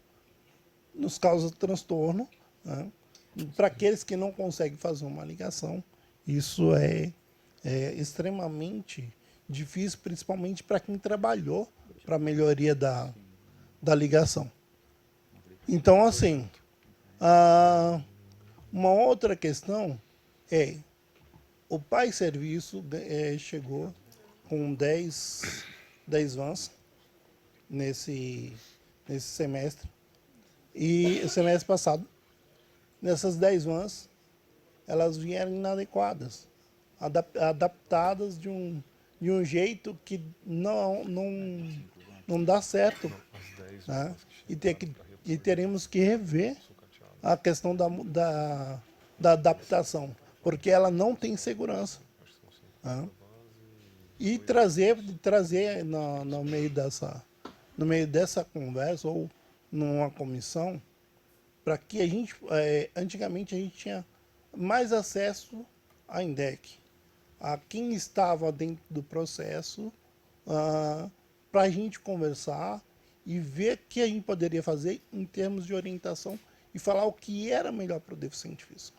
nos causa transtorno, né? Para aqueles que não conseguem fazer uma ligação, isso é extremamente difícil, principalmente para quem trabalhou para a melhoria da ligação. Então, assim, uma outra questão o Pai Serviço chegou com 10 vans nesse semestre. E o semestre passado, nessas 10 vans, elas vieram inadequadas, adaptadas de um jeito que não dá certo, né? E teremos que rever a questão da adaptação, porque ela não tem segurança, né? E trazer no meio dessa conversa ou numa comissão, para que a gente, antigamente a gente tinha mais acesso à INDEC, a quem estava dentro do processo, para a gente conversar e ver o que a gente poderia fazer em termos de orientação e falar o que era melhor para o deficiente físico,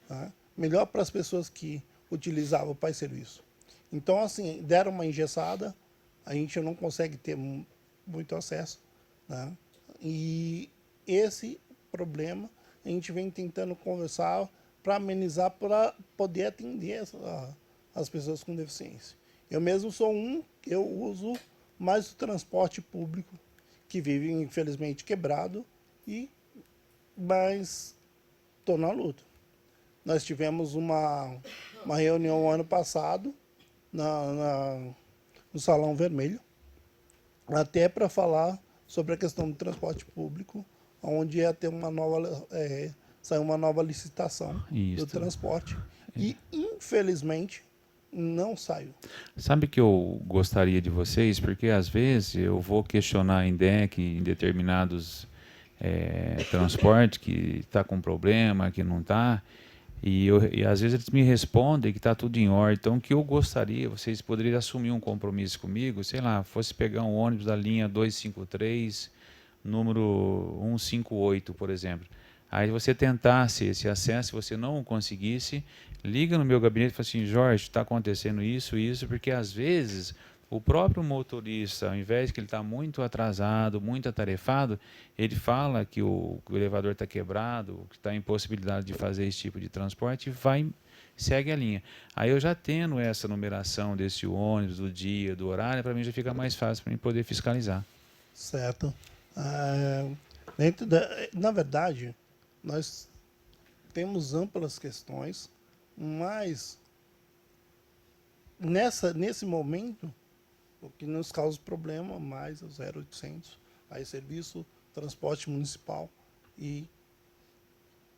tá? Melhor para as pessoas que utilizavam o Pai Serviço. Então, assim, deram uma engessada, a gente não consegue ter muito acesso, né? E esse problema a gente vem tentando conversar para amenizar, para poder atender as pessoas com deficiência. Eu mesmo eu uso mais o transporte público, que vive, infelizmente, quebrado, mas estou na luta. Nós tivemos uma reunião ano passado no Salão Vermelho, até para falar sobre a questão do transporte público, onde ia ter saiu uma nova licitação do transporte. E, infelizmente, não saiu. Sabe que eu gostaria de vocês, porque às vezes eu vou questionar a INDEC em determinados transportes que está com problema, que não está, e às vezes eles me respondem que está tudo em ordem. Então, o que eu gostaria, vocês poderiam assumir um compromisso comigo, sei lá, fosse pegar um ônibus da linha 253, número 158, por exemplo. Aí você tentasse esse acesso, se você não conseguisse, liga no meu gabinete e fala assim: Jorge, está acontecendo isso, porque às vezes o próprio motorista, ao invés que ele está muito atrasado, muito atarefado, ele fala que o elevador está quebrado, que está em possibilidade de fazer esse tipo de transporte, e segue a linha. Aí eu já tendo essa numeração desse ônibus, do dia, do horário, para mim já fica mais fácil para mim poder fiscalizar. Certo. Na verdade, nós temos amplas questões, mas nesse momento, o que nos causa problema mais é o 0800, aí serviço, transporte municipal, e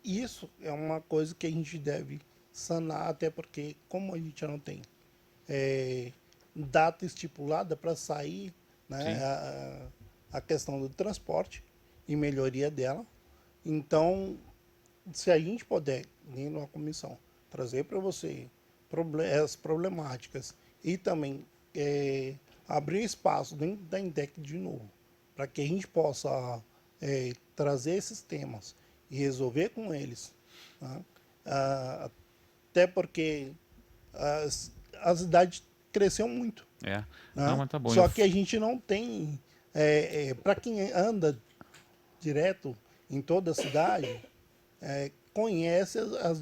isso é uma coisa que a gente deve sanar, até porque, como a gente não tem data estipulada para sair, né, a questão do transporte e melhoria dela, então, se a gente puder, dentro de uma comissão, trazer para você as problemáticas e também abrir espaço dentro da INTEC de novo, para que a gente possa trazer esses temas e resolver com eles, né? Até porque a cidade cresceu muito. É. Né? Não, mas tá bom. Só que a gente não tem, para quem anda direto em toda a cidade, conhece as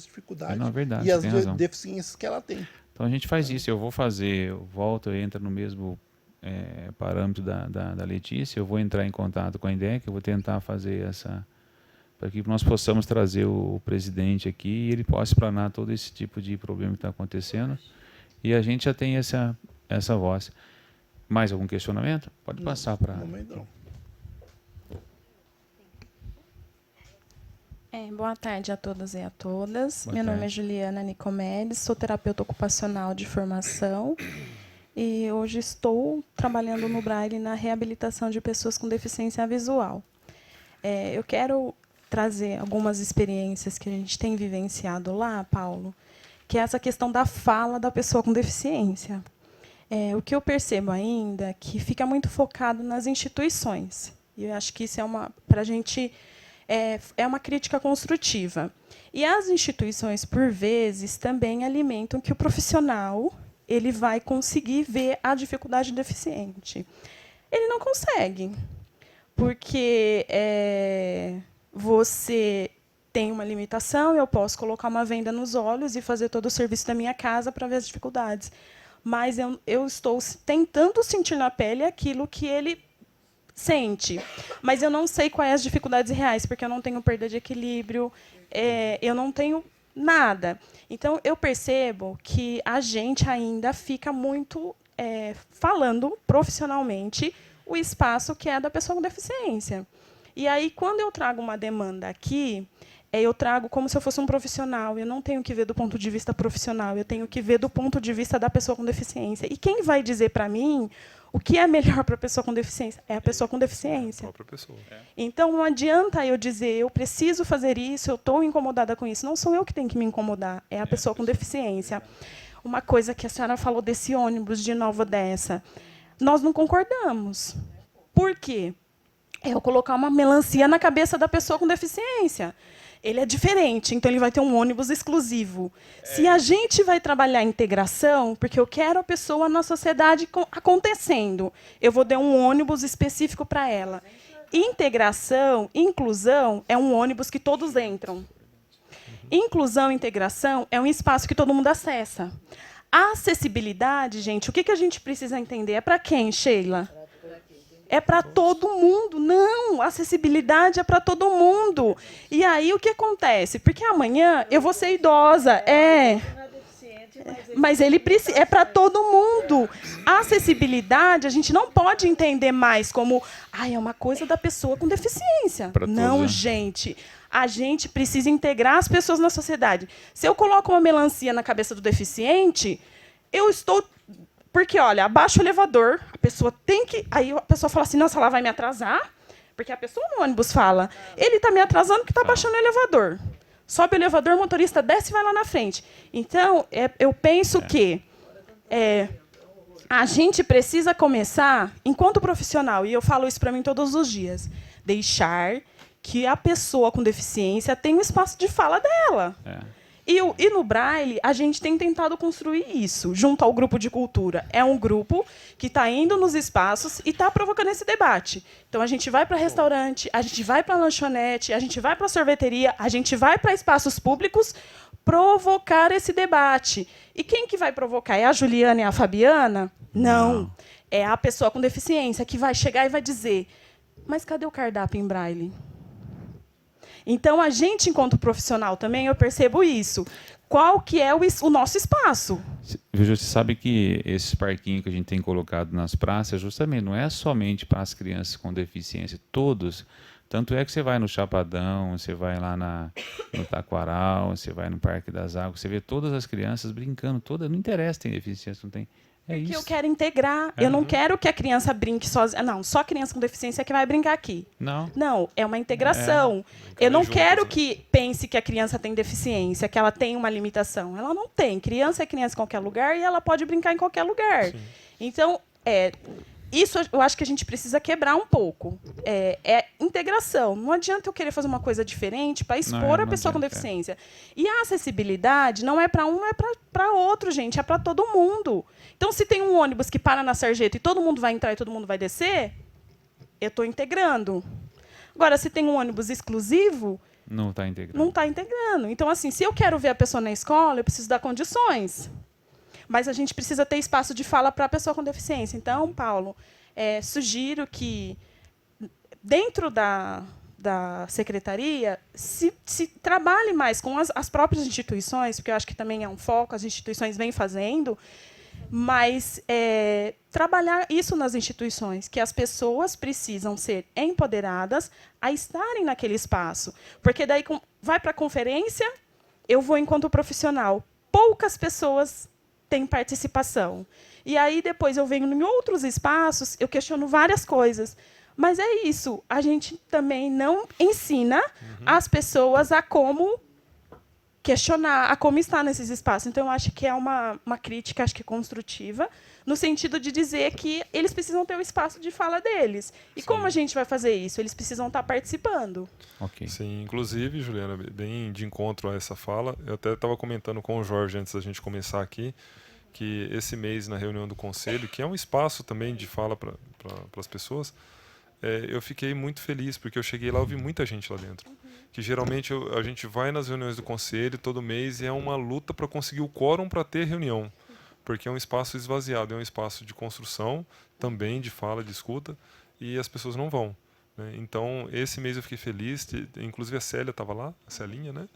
dificuldades Não, é verdade, e as tem razão. deficiências que ela tem. Então a gente faz isso, eu volto, entra no mesmo parâmetro da Letícia, eu vou entrar em contato com a INDEC, eu vou tentar fazer para que nós possamos trazer o presidente aqui e ele possa explanar todo esse tipo de problema que está acontecendo. E a gente já tem essa voz. Mais algum questionamento? Pode passar para... No momento não. Boa tarde a todas e a todas. Boa Meu nome tarde. é Juliana Nicomedes, sou terapeuta ocupacional de formação e hoje estou trabalhando no Braille na reabilitação de pessoas com deficiência visual. Eu quero trazer algumas experiências que a gente tem vivenciado lá, Paulo, que é essa questão da fala da pessoa com deficiência. O que eu percebo ainda é que fica muito focado nas instituições. E eu acho que isso para a gente... É uma crítica construtiva. E as instituições, por vezes, também alimentam que o profissional ele vai conseguir ver a dificuldade do deficiente. Ele não consegue, porque você tem uma limitação, eu posso colocar uma venda nos olhos e fazer todo o serviço da minha casa para ver as dificuldades. Mas eu estou tentando sentir na pele aquilo que ele sente, mas eu não sei quais as dificuldades reais, porque eu não tenho perda de equilíbrio, eu não tenho nada. Então, eu percebo que a gente ainda fica muito falando profissionalmente o espaço que é da pessoa com deficiência. E aí, quando eu trago uma demanda aqui, eu trago como se eu fosse um profissional. Eu não tenho que ver do ponto de vista profissional, eu tenho que ver do ponto de vista da pessoa com deficiência. E quem vai dizer para mim o que é melhor para a pessoa com deficiência? É a pessoa com deficiência. A própria pessoa. Então, não adianta eu dizer, eu preciso fazer isso, eu estou incomodada com isso. Não sou eu que tenho que me incomodar, é a pessoa com deficiência. Uma coisa que a senhora falou desse ônibus de Nova Odessa, nós não concordamos. Por quê? Eu colocar uma melancia na cabeça da pessoa com deficiência. Ele é diferente, então ele vai ter um ônibus exclusivo. Se a gente vai trabalhar a integração, porque eu quero a pessoa na sociedade acontecendo, eu vou dar um ônibus específico para ela. Integração, inclusão, é um ônibus que todos entram. Inclusão e integração é um espaço que todo mundo acessa. A acessibilidade, gente, o que a gente precisa entender? É para quem, Sheila? É para todo mundo. Não, acessibilidade é para todo mundo. E aí o que acontece? Porque amanhã eu vou ser idosa. Mas ele precisa, é para todo mundo. A acessibilidade a gente não pode entender mais como é uma coisa da pessoa com deficiência. Não, gente. A gente precisa integrar as pessoas na sociedade. Se eu coloco uma melancia na cabeça do deficiente, eu estou... Porque, olha, abaixa o elevador, a pessoa tem que... Aí a pessoa fala assim, nossa, ela vai me atrasar? Porque a pessoa no ônibus fala, ele está me atrasando porque está abaixando o elevador. Sobe o elevador, o motorista desce e vai lá na frente. Então, eu penso que a gente precisa começar, enquanto profissional, e eu falo isso para mim todos os dias, deixar que a pessoa com deficiência tenha um espaço de fala dela. E no Braille, a gente tem tentado construir isso, junto ao grupo de cultura. É um grupo que está indo nos espaços e está provocando esse debate. Então, a gente vai para restaurante, a gente vai para lanchonete, a gente vai para sorveteria, a gente vai para espaços públicos provocar esse debate. E quem que vai provocar? É a Juliana e a Fabiana? Não. É a pessoa com deficiência que vai chegar e vai dizer, mas cadê o cardápio em Braille? Então, a gente, enquanto profissional, também eu percebo isso. Qual que é o nosso espaço? Você sabe que esses parquinhos que a gente tem colocado nas praças, justamente, não é somente para as crianças com deficiência. Todos Tanto é que você vai no Chapadão, você vai lá no Taquaral, você vai no Parque das Águas, você vê todas as crianças brincando, todas, não interessa, tem deficiência, não tem. É Porque isso. eu quero integrar. Eu não quero que a criança brinque sozinha. Não, só criança com deficiência é que vai brincar aqui. Não, é uma integração. Eu não quero que pense que a criança tem deficiência, que ela tem uma limitação. Ela não tem. Criança é criança em qualquer lugar e ela pode brincar em qualquer lugar. Sim. Então, isso eu acho que a gente precisa quebrar um pouco. É integração. Não adianta eu querer fazer uma coisa diferente para expor a pessoa com deficiência. E a acessibilidade não é para um, é para outro, gente. É para todo mundo. Então, se tem um ônibus que para na Sarjeta e todo mundo vai entrar e todo mundo vai descer, eu estou integrando. Agora, se tem um ônibus exclusivo, não está integrando. Não está integrando. Então, assim, se eu quero ver a pessoa na escola, eu preciso dar condições. Mas a gente precisa ter espaço de fala para a pessoa com deficiência. Então, Paulo, sugiro que, dentro da secretaria, se trabalhe mais com as próprias instituições, porque eu acho que também é um foco, as instituições vêm fazendo, mas trabalhar isso nas instituições, que as pessoas precisam ser empoderadas a estarem naquele espaço. Porque daí vai para a conferência, eu vou enquanto profissional. Poucas pessoas têm participação. E aí, depois, eu venho em outros espaços, eu questiono várias coisas. Mas é isso, a gente também não ensina as pessoas a como questionar, a como estar nesses espaços. Então, eu acho que é uma crítica, acho que construtiva, no sentido de dizer que eles precisam ter o espaço de fala deles. E como a gente vai fazer isso? Eles precisam estar participando. Okay. Sim, inclusive, Juliana, bem de encontro a essa fala, eu até estava comentando com o Jorge antes da gente começar aqui, que esse mês, na reunião do Conselho, que é um espaço também de fala para as pessoas, eu fiquei muito feliz, porque eu cheguei lá e ouvi muita gente lá dentro. Que geralmente a gente vai nas reuniões do Conselho todo mês e é uma luta para conseguir o quórum para ter reunião, porque é um espaço esvaziado, é um espaço de construção, também de fala, de escuta, e as pessoas não vão. Né? Então, esse mês eu fiquei feliz, inclusive a Célia estava lá, a Celinha, né?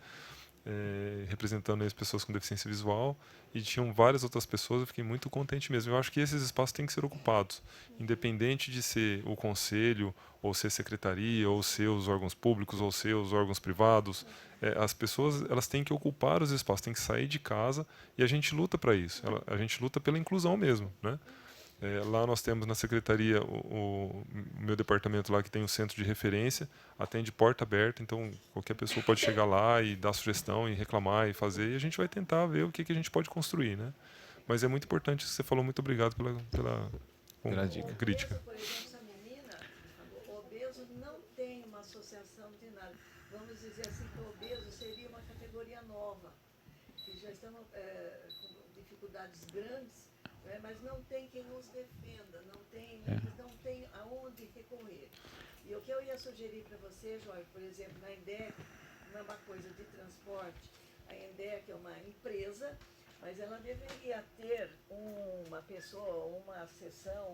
Representando as pessoas com deficiência visual, e tinham várias outras pessoas, eu fiquei muito contente mesmo. Eu acho que esses espaços têm que ser ocupados, independente de ser o conselho, ou ser secretaria, ou ser os órgãos públicos, ou ser os órgãos privados. As pessoas, elas têm que ocupar os espaços, têm que sair de casa, e a gente luta para isso, a gente luta pela inclusão mesmo, né? Lá nós temos na secretaria o meu departamento lá que tem um centro de referência, atende porta aberta, então qualquer pessoa pode chegar lá e dar sugestão e reclamar e fazer, e a gente vai tentar ver o que a gente pode construir, né? Mas é muito importante, você falou, muito obrigado pela dica. Crítica. Por exemplo, essa menina, o obeso não tem uma associação de nada. Vamos dizer assim que o obeso seria uma categoria nova, que já estamos com dificuldades grandes, mas não tem quem nos defenda, eles não têm aonde recorrer. E o que eu ia sugerir para você, Jorge, por exemplo, na ENDEC, não é uma coisa de transporte, a ENDEC é uma empresa, mas ela deveria ter uma pessoa, uma seção,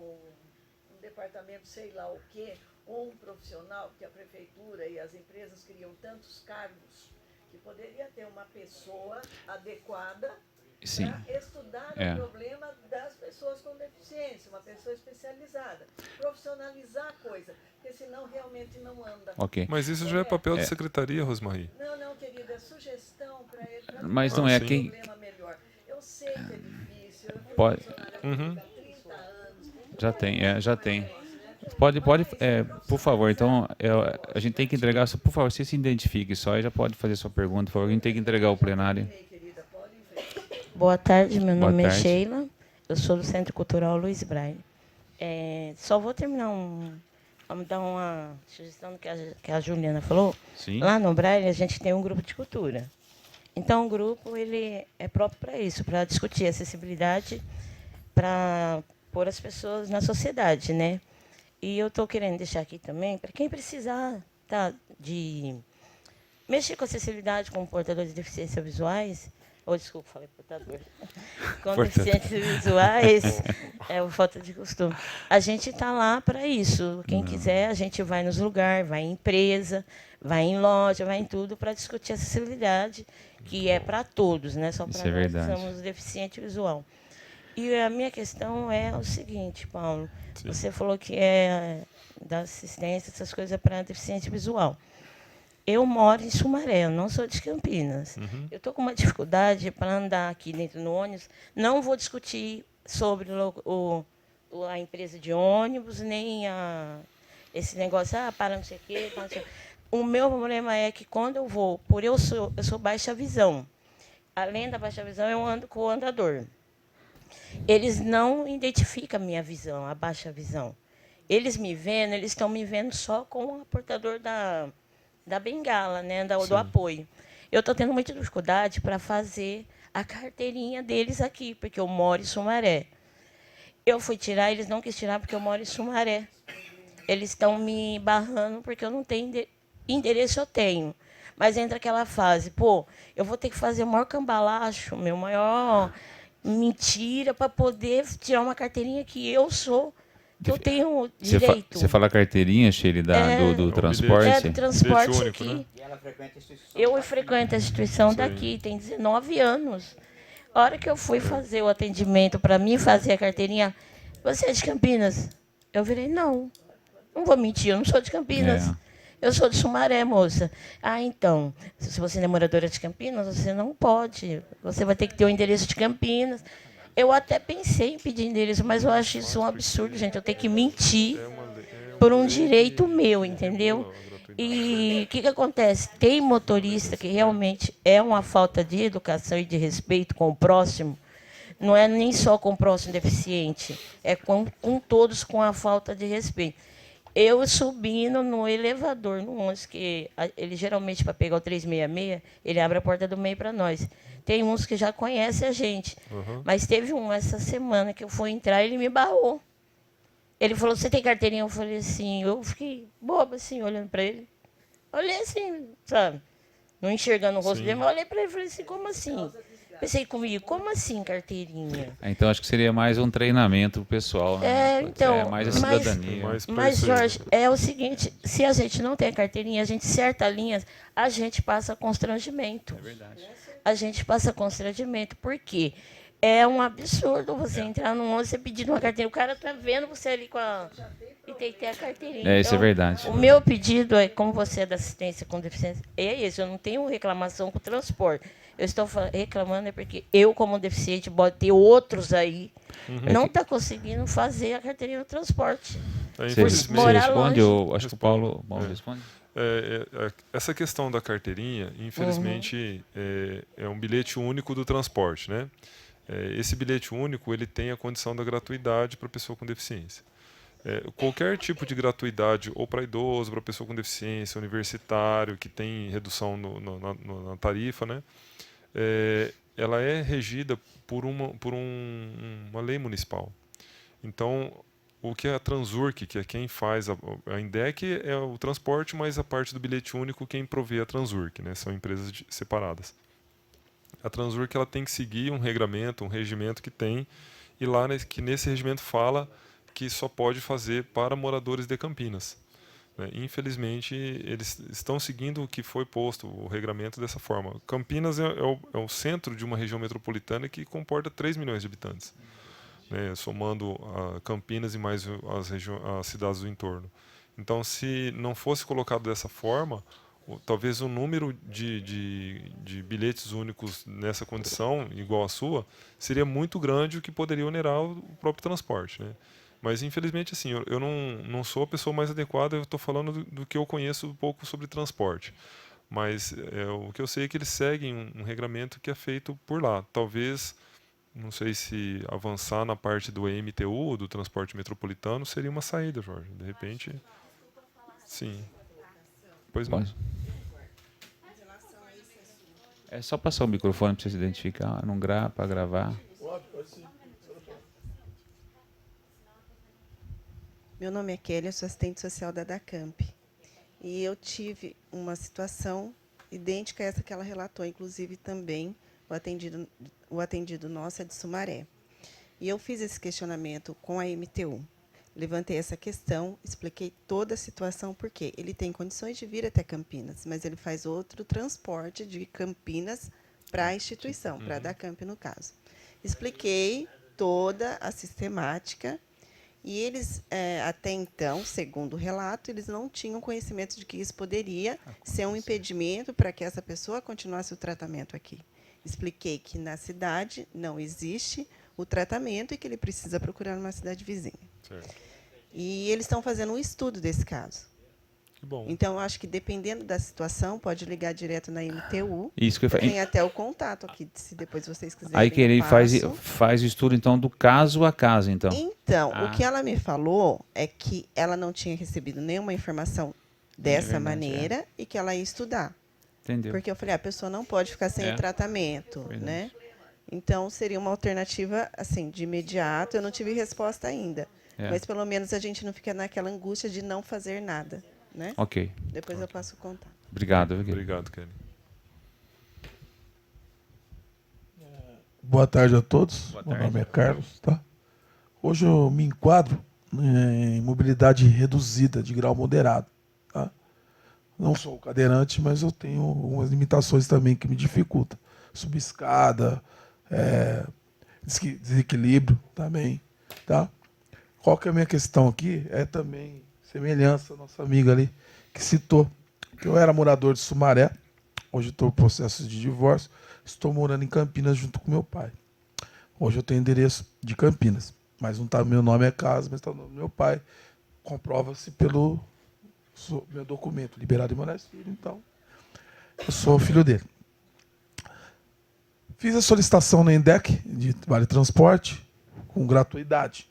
um departamento, sei lá o quê, ou um profissional, que a prefeitura e as empresas criam tantos cargos, que poderia ter uma pessoa adequada para estudar o problema das pessoas com deficiência, uma pessoa especializada, profissionalizar a coisa, porque senão realmente não anda. Okay. Mas isso já é papel da secretaria, Rosmarie. Não, querida, é sugestão para ele, para mas não é um quem problema melhor. Eu sei que é difícil, eu fui pode... funcionária há 30 anos. Já tem. Pode, por favor, então, a gente tem que entregar, por favor, você se identifique só e já pode fazer sua pergunta, por favor, a gente tem que entregar o plenário. Boa tarde, meu nome é Sheila, eu sou do Centro Cultural Luiz Braille. Só vou terminar vamos dar uma sugestão do que a Juliana falou. Sim. Lá no Braille a gente tem um grupo de cultura. Então o grupo ele é próprio para isso, para discutir acessibilidade, para pôr as pessoas na sociedade, né? E eu estou querendo deixar aqui também, para quem precisar de mexer com acessibilidade com portadores de deficiência visuais, desculpa, falei portador. Com deficiências visuais, falta de costume. A gente está lá para isso. Quem quiser, a gente vai nos lugares, vai em empresa, vai em loja, vai em tudo para discutir acessibilidade, que é para todos, né? Só para nós que somos deficiente visual. E a minha questão é o seguinte, Paulo. Sim. Você falou que é da assistência, essas coisas para deficiente visual. Eu moro em Sumaré, eu não sou de Campinas. Eu estou com uma dificuldade para andar aqui dentro do ônibus. Não vou discutir sobre a empresa de ônibus, nem esse negócio, para não sei o quê. Para não sei. O meu problema é que quando eu vou, eu sou baixa visão. Além da baixa visão, eu ando com o andador. Eles não identificam a minha visão, a baixa visão. Eles me vendo, eles estão me vendo só com o portador da bengala, né, do apoio. Eu estou tendo muita dificuldade para fazer a carteirinha deles aqui, porque eu moro em Sumaré. Eu fui tirar, eles não quis tirar porque eu moro em Sumaré. Eles estão me barrando porque eu não tenho endereço, eu tenho. Mas entra aquela fase, eu vou ter que fazer o maior cambalacho, meu maior mentira para poder tirar uma carteirinha que eu sou, que eu tenho direito. Você fala carteirinha, Sheila, do transporte? É, do transporte único, aqui. né? E ela frequenta a instituição. Eu frequento a instituição daqui, tem 19 anos. A hora que eu fui fazer o atendimento para mim fazer a carteirinha, você é de Campinas? Eu virei, não vou mentir, eu não sou de Campinas. Eu sou de Sumaré, moça. Então, se você não é moradora de Campinas, você não pode. Você vai ter que ter o endereço de Campinas. Eu até pensei em pedir endereço, mas eu acho isso um absurdo, gente. Eu tenho que mentir por um direito meu, entendeu? E o que acontece? Tem motorista que realmente é uma falta de educação e de respeito com o próximo. Não é nem só com o próximo deficiente, é com todos com a falta de respeito. Eu subindo no elevador, no ônibus, que ele geralmente, para pegar o 366, ele abre a porta do meio para nós. Tem uns que já conhecem a gente. Mas teve um essa semana que eu fui entrar e ele me barrou. Ele falou, você tem carteirinha? Eu falei assim, eu fiquei boba assim, olhando para ele. Olhei assim, sabe? Não enxergando o rosto dele, mas olhei para ele e falei assim, como assim? Pensei comigo, como assim carteirinha? Então, acho que seria mais um treinamento pessoal, né? Mais a cidadania. Mas, Jorge, é o seguinte, se a gente não tem a carteirinha, a gente certa linhas, a gente passa constrangimento. É verdade. A gente passa constrangimento, por quê? É um absurdo você entrar num ônibus e pedir uma carteirinha. O cara tá vendo você ali e tem que ter a carteirinha. Isso é verdade. O meu pedido é, como você é da assistência com deficiência, é esse, eu não tenho reclamação com o transporte. Eu estou reclamando porque eu, como deficiente, pode ter outros aí, não está conseguindo fazer a carteirinha do transporte. Você responde? Eu acho que o Paulo responde. Essa questão da carteirinha, infelizmente, é um bilhete único do transporte, né? Esse bilhete único ele tem a condição da gratuidade para a pessoa com deficiência. Qualquer tipo de gratuidade, ou para idoso, para pessoa com deficiência, universitário, que tem redução na tarifa, né? Ela é regida por uma lei municipal. Então, o que é a Transurc, que é quem faz a INDEC, é o transporte, mas a parte do bilhete único quem provê a Transurc, né? São empresas separadas. A Transurc ela tem que seguir um regimento que tem, e lá que nesse regimento fala que só pode fazer para moradores de Campinas. Infelizmente, eles estão seguindo o que foi posto, o regramento dessa forma. Campinas é o centro de uma região metropolitana que comporta 3 milhões de habitantes, né, somando Campinas e mais as cidades do entorno. Então, se não fosse colocado dessa forma, talvez o número de bilhetes únicos nessa condição, igual à sua, seria muito grande, o que poderia onerar o próprio transporte, né? Mas, infelizmente, assim, eu não sou a pessoa mais adequada, eu estou falando do que eu conheço um pouco sobre transporte. Mas o que eu sei é que eles seguem um regramento que é feito por lá. Talvez, não sei se avançar na parte do EMTU, do transporte metropolitano, seria uma saída, Jorge. De repente, sim. Pois não. É só passar o microfone para você se identificar, não para gravar. Meu nome é Kelly, eu sou assistente social da DACAMP. E eu tive uma situação idêntica a essa que ela relatou, inclusive também o atendido nosso é de Sumaré. E eu fiz esse questionamento com a MTU. Levantei essa questão, expliquei toda a situação, porque ele tem condições de vir até Campinas, mas ele faz outro transporte de Campinas para a instituição, para a DACAMP, no caso. Expliquei toda a sistemática. E eles, até então, segundo o relato, eles não tinham conhecimento de que isso poderia ser um impedimento para que essa pessoa continuasse o tratamento aqui. Expliquei que na cidade não existe o tratamento e que ele precisa procurar uma cidade vizinha. Certo. E eles estão fazendo um estudo desse caso. Que bom. Então, eu acho que, dependendo da situação, pode ligar direto na MTU. Isso que eu falei. Tem até o contato aqui, se depois vocês quiserem. Aí que ele faz o passo. estudo, então, do caso a caso, então. Então, o que ela me falou é que ela não tinha recebido nenhuma informação dessa verdade, maneira e que ela ia estudar. Entendeu? Porque eu falei, a pessoa não pode ficar sem o tratamento, né? Então, seria uma alternativa, assim, de imediato. Eu não tive resposta ainda. Mas, pelo menos, a gente não fica naquela angústia de não fazer nada, né? Ok. Depois eu passo o contato. Obrigado. Obrigado, Kelly. Boa tarde a todos. Boa Meu tarde. nome é Carlos. Tá? Hoje eu me enquadro em mobilidade reduzida de grau moderado. Tá? Não sou cadeirante, mas eu tenho algumas limitações também que me dificultam. Subir escada, desequilíbrio também. Tá? Qual que é a minha questão aqui? É também semelhança à nossa amiga ali, que citou que eu era morador de Sumaré, hoje estou em processo de divórcio, estou morando em Campinas junto com meu pai. Hoje eu tenho endereço de Campinas, mas não está meu nome é casa, mas está o nome do meu pai. Comprova-se pelo meu documento, liberado em Moraes Filho, então eu sou filho dele. Fiz a solicitação na ENDEC de Vale Transporte com gratuidade,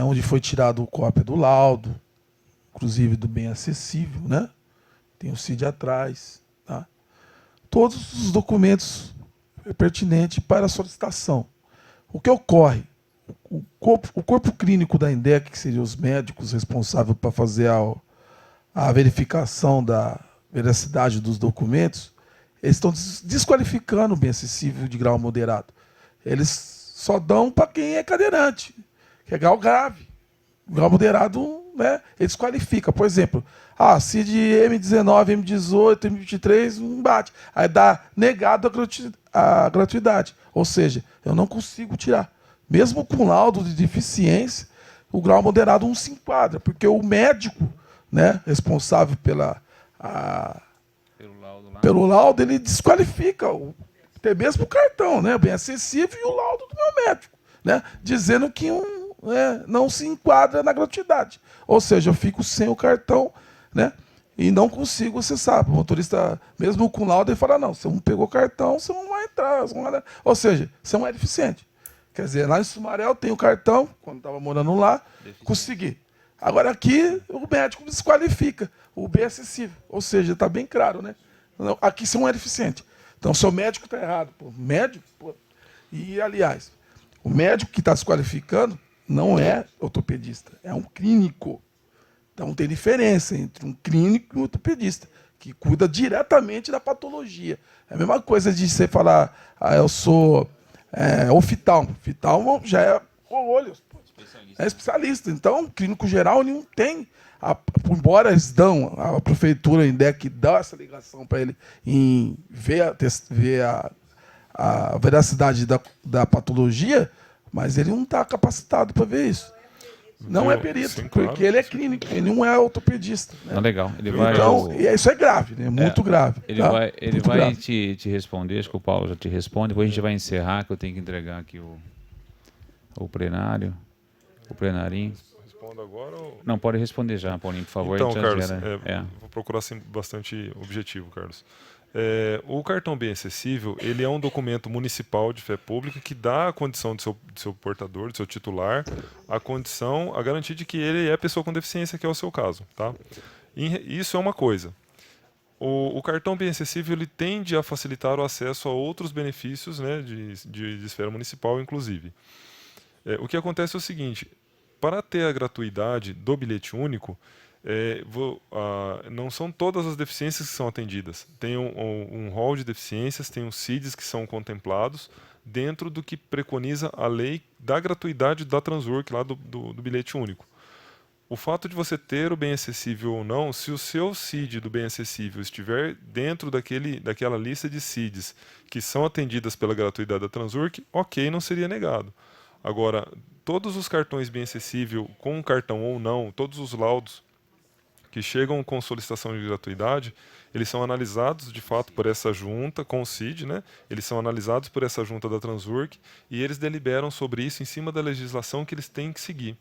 onde foi tirado cópia do laudo, inclusive do bem acessível, né? Tem o CID atrás, tá? Todos os documentos pertinentes para a solicitação. O que ocorre? O corpo clínico da ENDEC, que seriam os médicos responsáveis para fazer a verificação da veracidade dos documentos, eles estão desqualificando o bem acessível de grau moderado. Eles só dão para quem é cadeirante, que é grau grave. Grau moderado, né, eles qualificam. Por exemplo, CID M19, M18, M23, não bate. Aí dá negado a gratuidade. Ou seja, eu não consigo tirar. Mesmo com laudo de deficiência, o grau moderado não se enquadra, porque o médico, né, responsável pelo laudo, ele desqualifica até mesmo o cartão, né, bem acessível, e o laudo do meu médico, né, dizendo que não se enquadra na gratuidade. Ou seja, eu fico sem o cartão, né, e não consigo acessar. O motorista, mesmo com laudo, ele fala, não, você não pegou o cartão, você não vai entrar. Ou seja, você não é deficiente. Quer dizer, lá em Sumaré eu tenho o cartão, quando estava morando lá, consegui. Agora aqui o médico desqualifica o bem acessível. Ou seja, está bem claro, né? Aqui você não é deficiente. Então, seu médico está errado. Pô, médico? Pô. E, aliás, o médico que está desqualificando não é ortopedista, é um clínico. Então, tem diferença entre um clínico e um ortopedista, que cuida diretamente da patologia. É a mesma coisa de você falar, eu sou oftalmo. Oftalmo já é olho, é especialista. Então, o clínico geral ele não tem, embora eles dão, a prefeitura, a INDEC, dá essa ligação para ele em ver a veracidade da patologia, mas ele não está capacitado para ver isso. Não é perito, sim, claro, porque ele é clínico, ele não é ortopedista. Né? Não, legal. Ele Então, isso é grave, né? Muito grave. Ele tá? vai grave. Te responder, acho que o Paulo já te responde, depois a gente vai encerrar, que eu tenho que entregar aqui o plenário, o plenarinho. Respondo agora ou... Não, pode responder já, Paulinho, por favor. Então, Carlos, vou procurar ser bastante objetivo, Carlos. O cartão bem acessível, ele é um documento municipal de fé pública que dá a condição do seu portador, do seu titular, a garantia de que ele é pessoa com deficiência, que é o seu caso. Tá? E isso é uma coisa. O cartão bem acessível ele tende a facilitar o acesso a outros benefícios, né, de esfera municipal, inclusive. O que acontece é o seguinte, para ter a gratuidade do bilhete único, não são todas as deficiências que são atendidas. Tem um rol de deficiências, tem os CIDs que são contemplados dentro do que preconiza a lei da gratuidade da Transurc, lá do bilhete único. O fato de você ter o bem acessível ou não, se o seu CID do bem acessível estiver dentro daquela lista de CIDs que são atendidas pela gratuidade da Transurc, ok, não seria negado. Agora, todos os cartões bem acessível, com cartão ou não, todos os laudos que chegam com solicitação de gratuidade, eles são analisados, de fato, por essa junta, com o CID, né? Eles são analisados por essa junta da Transurc e eles deliberam sobre isso em cima da legislação que eles têm que seguir.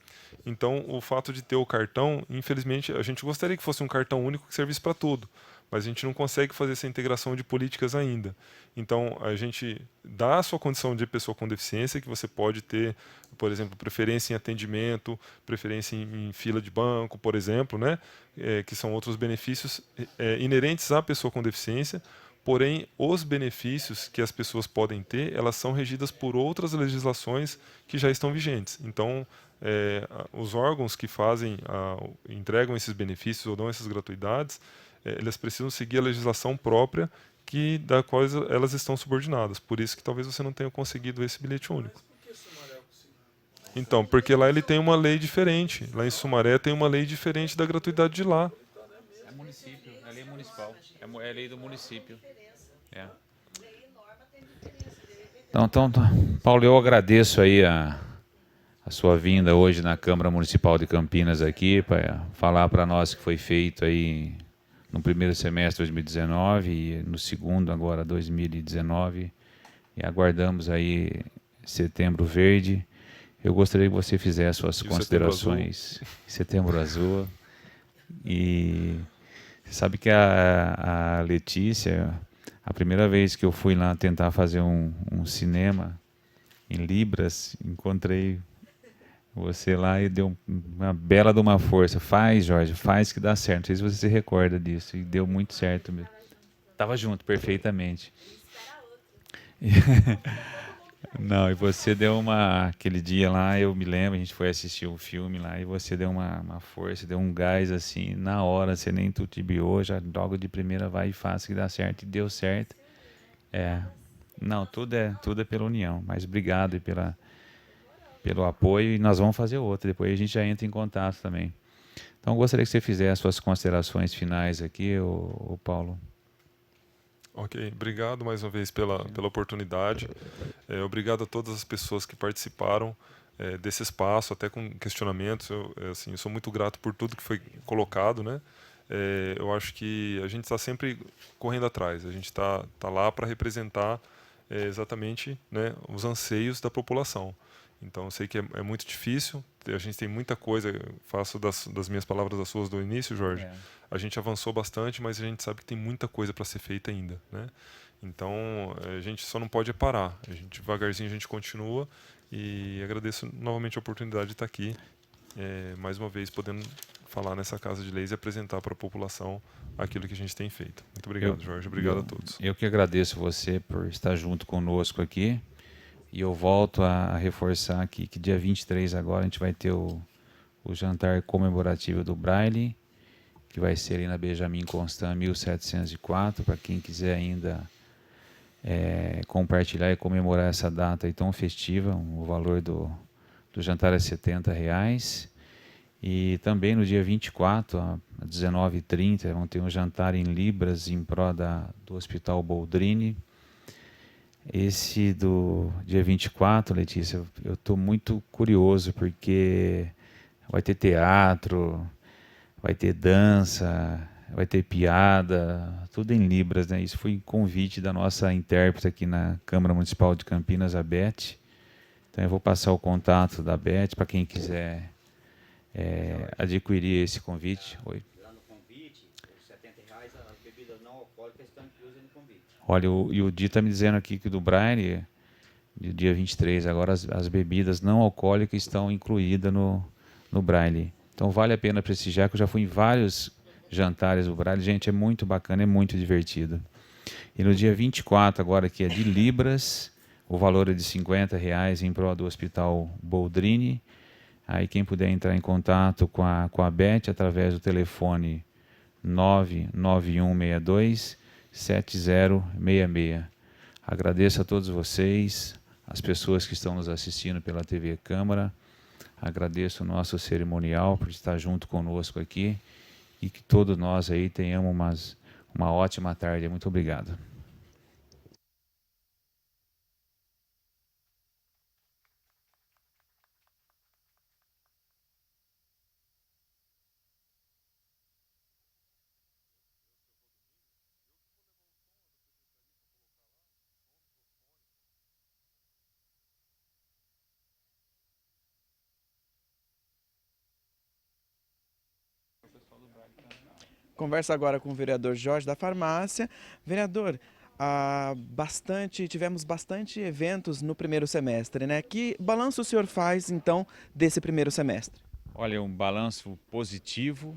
Então, o fato de ter o cartão, infelizmente, a gente gostaria que fosse um cartão único que servisse para tudo, mas a gente não consegue fazer essa integração de políticas ainda. Então, a gente dá a sua condição de pessoa com deficiência, que você pode ter, por exemplo, preferência em atendimento, preferência em fila de banco, por exemplo, né? Que são outros benefícios inerentes à pessoa com deficiência, porém, os benefícios que as pessoas podem ter, elas são regidas por outras legislações que já estão vigentes. Então, os órgãos que fazem, entregam esses benefícios ou dão essas gratuidades, elas precisam seguir a legislação própria da qual elas estão subordinadas. Por isso que talvez você não tenha conseguido esse bilhete único. Então, porque lá ele tem uma lei diferente. Lá em Sumaré tem uma lei diferente da gratuidade de lá. É município, é lei municipal. É lei do município. Então, Paulo, eu agradeço aí a sua vinda hoje na Câmara Municipal de Campinas aqui para falar para nós que foi feito aí no primeiro semestre de 2019 e no segundo agora 2019, e aguardamos aí Setembro Verde. Eu gostaria que você fizesse suas considerações. Setembro Azul. E você sabe que a Letícia, a primeira vez que eu fui lá tentar fazer um cinema em Libras, encontrei você lá e deu uma bela de uma força. Faz, Jorge, faz que dá certo. Não sei se você se recorda disso. E deu muito certo mesmo. Estava junto, perfeitamente. Não, e você deu aquele dia lá, eu me lembro, a gente foi assistir um filme lá, e você deu uma força, deu um gás assim, na hora, você nem tutibiou, já logo de primeira vai e faz que dá certo. E deu certo. Não, tudo é pela união. Mas obrigado pelo apoio, e nós vamos fazer outra. Depois a gente já entra em contato também. Então, eu gostaria que você fizesse suas considerações finais aqui, o Paulo. Ok, obrigado mais uma vez pela oportunidade. Obrigado a todas as pessoas que participaram desse espaço, até com questionamentos. Eu sou muito grato por tudo que foi colocado, né? Eu acho que a gente está sempre correndo atrás. A gente está lá para representar exatamente, né, os anseios da população. Então, eu sei que é muito difícil, a gente tem muita coisa, faço das minhas palavras as suas do início, Jorge. A gente avançou bastante, mas a gente sabe que tem muita coisa para ser feita ainda, né? Então, a gente só não pode parar. Devagarzinho a gente continua, e agradeço novamente a oportunidade de estar aqui, mais uma vez, podendo falar nessa Casa de Leis e apresentar para a população aquilo que a gente tem feito. Muito obrigado, Jorge. Obrigado a todos. Eu que agradeço você por estar junto conosco aqui. E eu volto a reforçar aqui que dia 23 agora a gente vai ter o jantar comemorativo do Braille, que vai ser ali na Benjamin Constant 1704, para quem quiser ainda compartilhar e comemorar essa data aí tão festiva. O valor do jantar é R$70. E também no dia 24, às 19h30, vão ter um jantar em Libras em prol do Hospital Boldrini. Esse do dia 24, Letícia, eu estou muito curioso, porque vai ter teatro, vai ter dança, vai ter piada, tudo em Libras, né? Isso foi um convite da nossa intérprete aqui na Câmara Municipal de Campinas, a Beth. Então eu vou passar o contato da Beth para quem quiser adquirir esse convite. Oi. Olha, e o Di está me dizendo aqui que do Braille, do dia 23, agora as bebidas não alcoólicas estão incluídas no Braille. Então vale a pena prestigiar, que eu já fui em vários jantares do Braille. Gente, é muito bacana, é muito divertido. E no dia 24, agora que é de Libras, o valor é de R$50 em prol do Hospital Boldrini. Aí quem puder entrar em contato com a Beth através do telefone 99162-7066. Agradeço a todos vocês, as pessoas que estão nos assistindo pela TV Câmara. Agradeço o nosso cerimonial por estar junto conosco aqui, e que todos nós aí tenhamos uma ótima tarde. Muito obrigado. Converso agora com o vereador Jorge da Farmácia. Vereador, tivemos bastante eventos no primeiro semestre, né? Que balanço o senhor faz, então, desse primeiro semestre? Olha, um balanço positivo.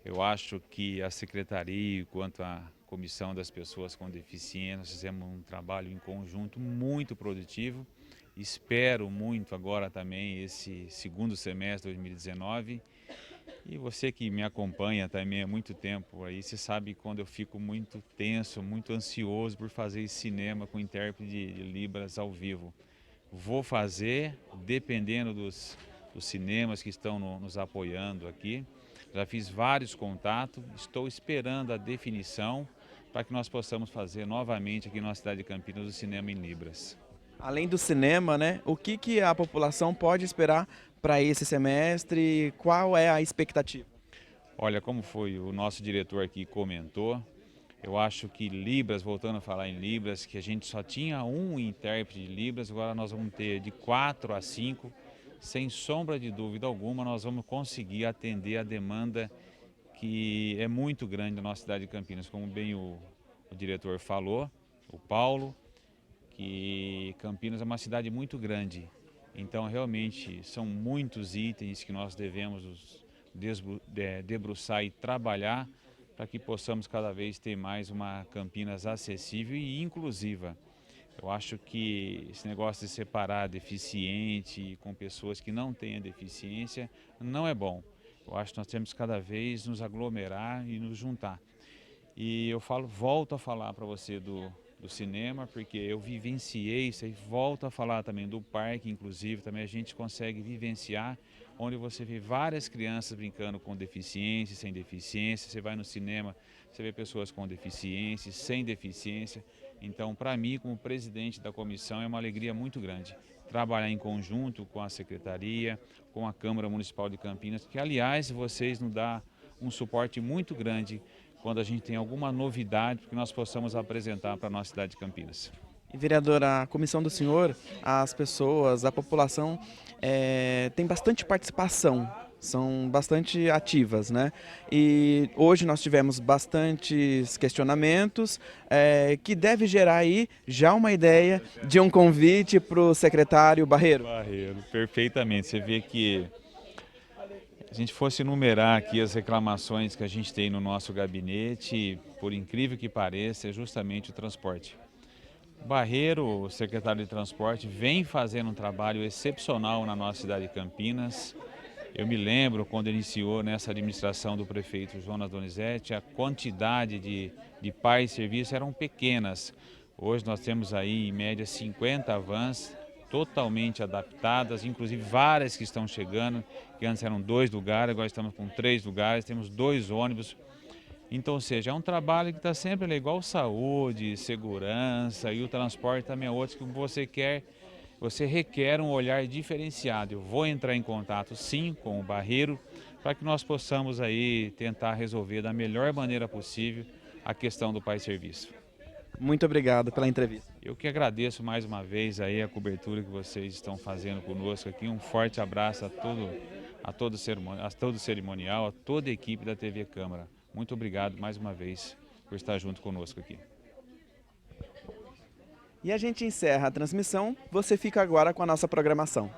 Eu acho que a Secretaria, quanto à Comissão das Pessoas com Deficiência, nós fizemos um trabalho em conjunto muito produtivo. Espero muito agora também esse segundo semestre de 2019. E você que me acompanha também há muito tempo, aí você sabe quando eu fico muito tenso, muito ansioso por fazer esse cinema com intérprete de Libras ao vivo. Vou fazer, dependendo dos cinemas que estão nos apoiando aqui. Já fiz vários contatos, estou esperando a definição para que nós possamos fazer novamente aqui na cidade de Campinas o cinema em Libras. Além do cinema, né, o que a população pode esperar para esse semestre? Qual é a expectativa? Olha, como foi o nosso diretor aqui comentou, eu acho que Libras, voltando a falar em Libras, que a gente só tinha um intérprete de Libras, agora nós vamos ter de 4 a 5, sem sombra de dúvida alguma, nós vamos conseguir atender a demanda que é muito grande na nossa cidade de Campinas, como bem o diretor falou, o Paulo, que Campinas é uma cidade muito grande. Então, realmente, são muitos itens que nós devemos debruçar e trabalhar para que possamos cada vez ter mais uma Campinas acessível e inclusiva. Eu acho que esse negócio de separar deficiente com pessoas que não têm a deficiência não é bom. Eu acho que nós temos que cada vez nos aglomerar e nos juntar. E eu volto a falar para você do cinema, porque eu vivenciei isso e volto a falar também do parque, inclusive, também a gente consegue vivenciar, onde você vê várias crianças brincando com deficiência, sem deficiência, você vai no cinema, você vê pessoas com deficiência, sem deficiência. Então, para mim, como presidente da comissão, é uma alegria muito grande trabalhar em conjunto com a Secretaria, com a Câmara Municipal de Campinas, que, aliás, vocês nos dão um suporte muito grande quando a gente tem alguma novidade que nós possamos apresentar para a nossa cidade de Campinas. E, vereador, a comissão do senhor, as pessoas, a população tem bastante participação, são bastante ativas, né? E hoje nós tivemos bastantes questionamentos que deve gerar aí já uma ideia de um convite para o secretário Barreiro. Perfeitamente. Você vê que se a gente fosse enumerar aqui as reclamações que a gente tem no nosso gabinete, por incrível que pareça, é justamente o transporte. O Barreiro, o secretário de Transporte, vem fazendo um trabalho excepcional na nossa cidade de Campinas. Eu me lembro quando iniciou nessa administração do prefeito Jonas Donizete, a quantidade de pais de serviço eram pequenas. Hoje nós temos aí em média 50 vans totalmente adaptadas, inclusive várias que estão chegando, que antes eram 2 lugares, agora estamos com 3 lugares, temos 2 ônibus. Então, ou seja, é um trabalho que está sempre igual saúde, segurança e o transporte também é outro que você requer um olhar diferenciado. Eu vou entrar em contato sim com o Barreiro para que nós possamos aí tentar resolver da melhor maneira possível a questão do Pai Serviço. Muito obrigado pela entrevista. Eu que agradeço mais uma vez aí a cobertura que vocês estão fazendo conosco aqui. Um forte abraço a todo o cerimonial, a toda a equipe da TV Câmara. Muito obrigado mais uma vez por estar junto conosco aqui. E a gente encerra a transmissão. Você fica agora com a nossa programação.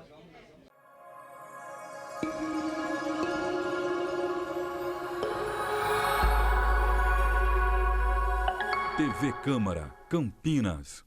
TV Câmara, Campinas.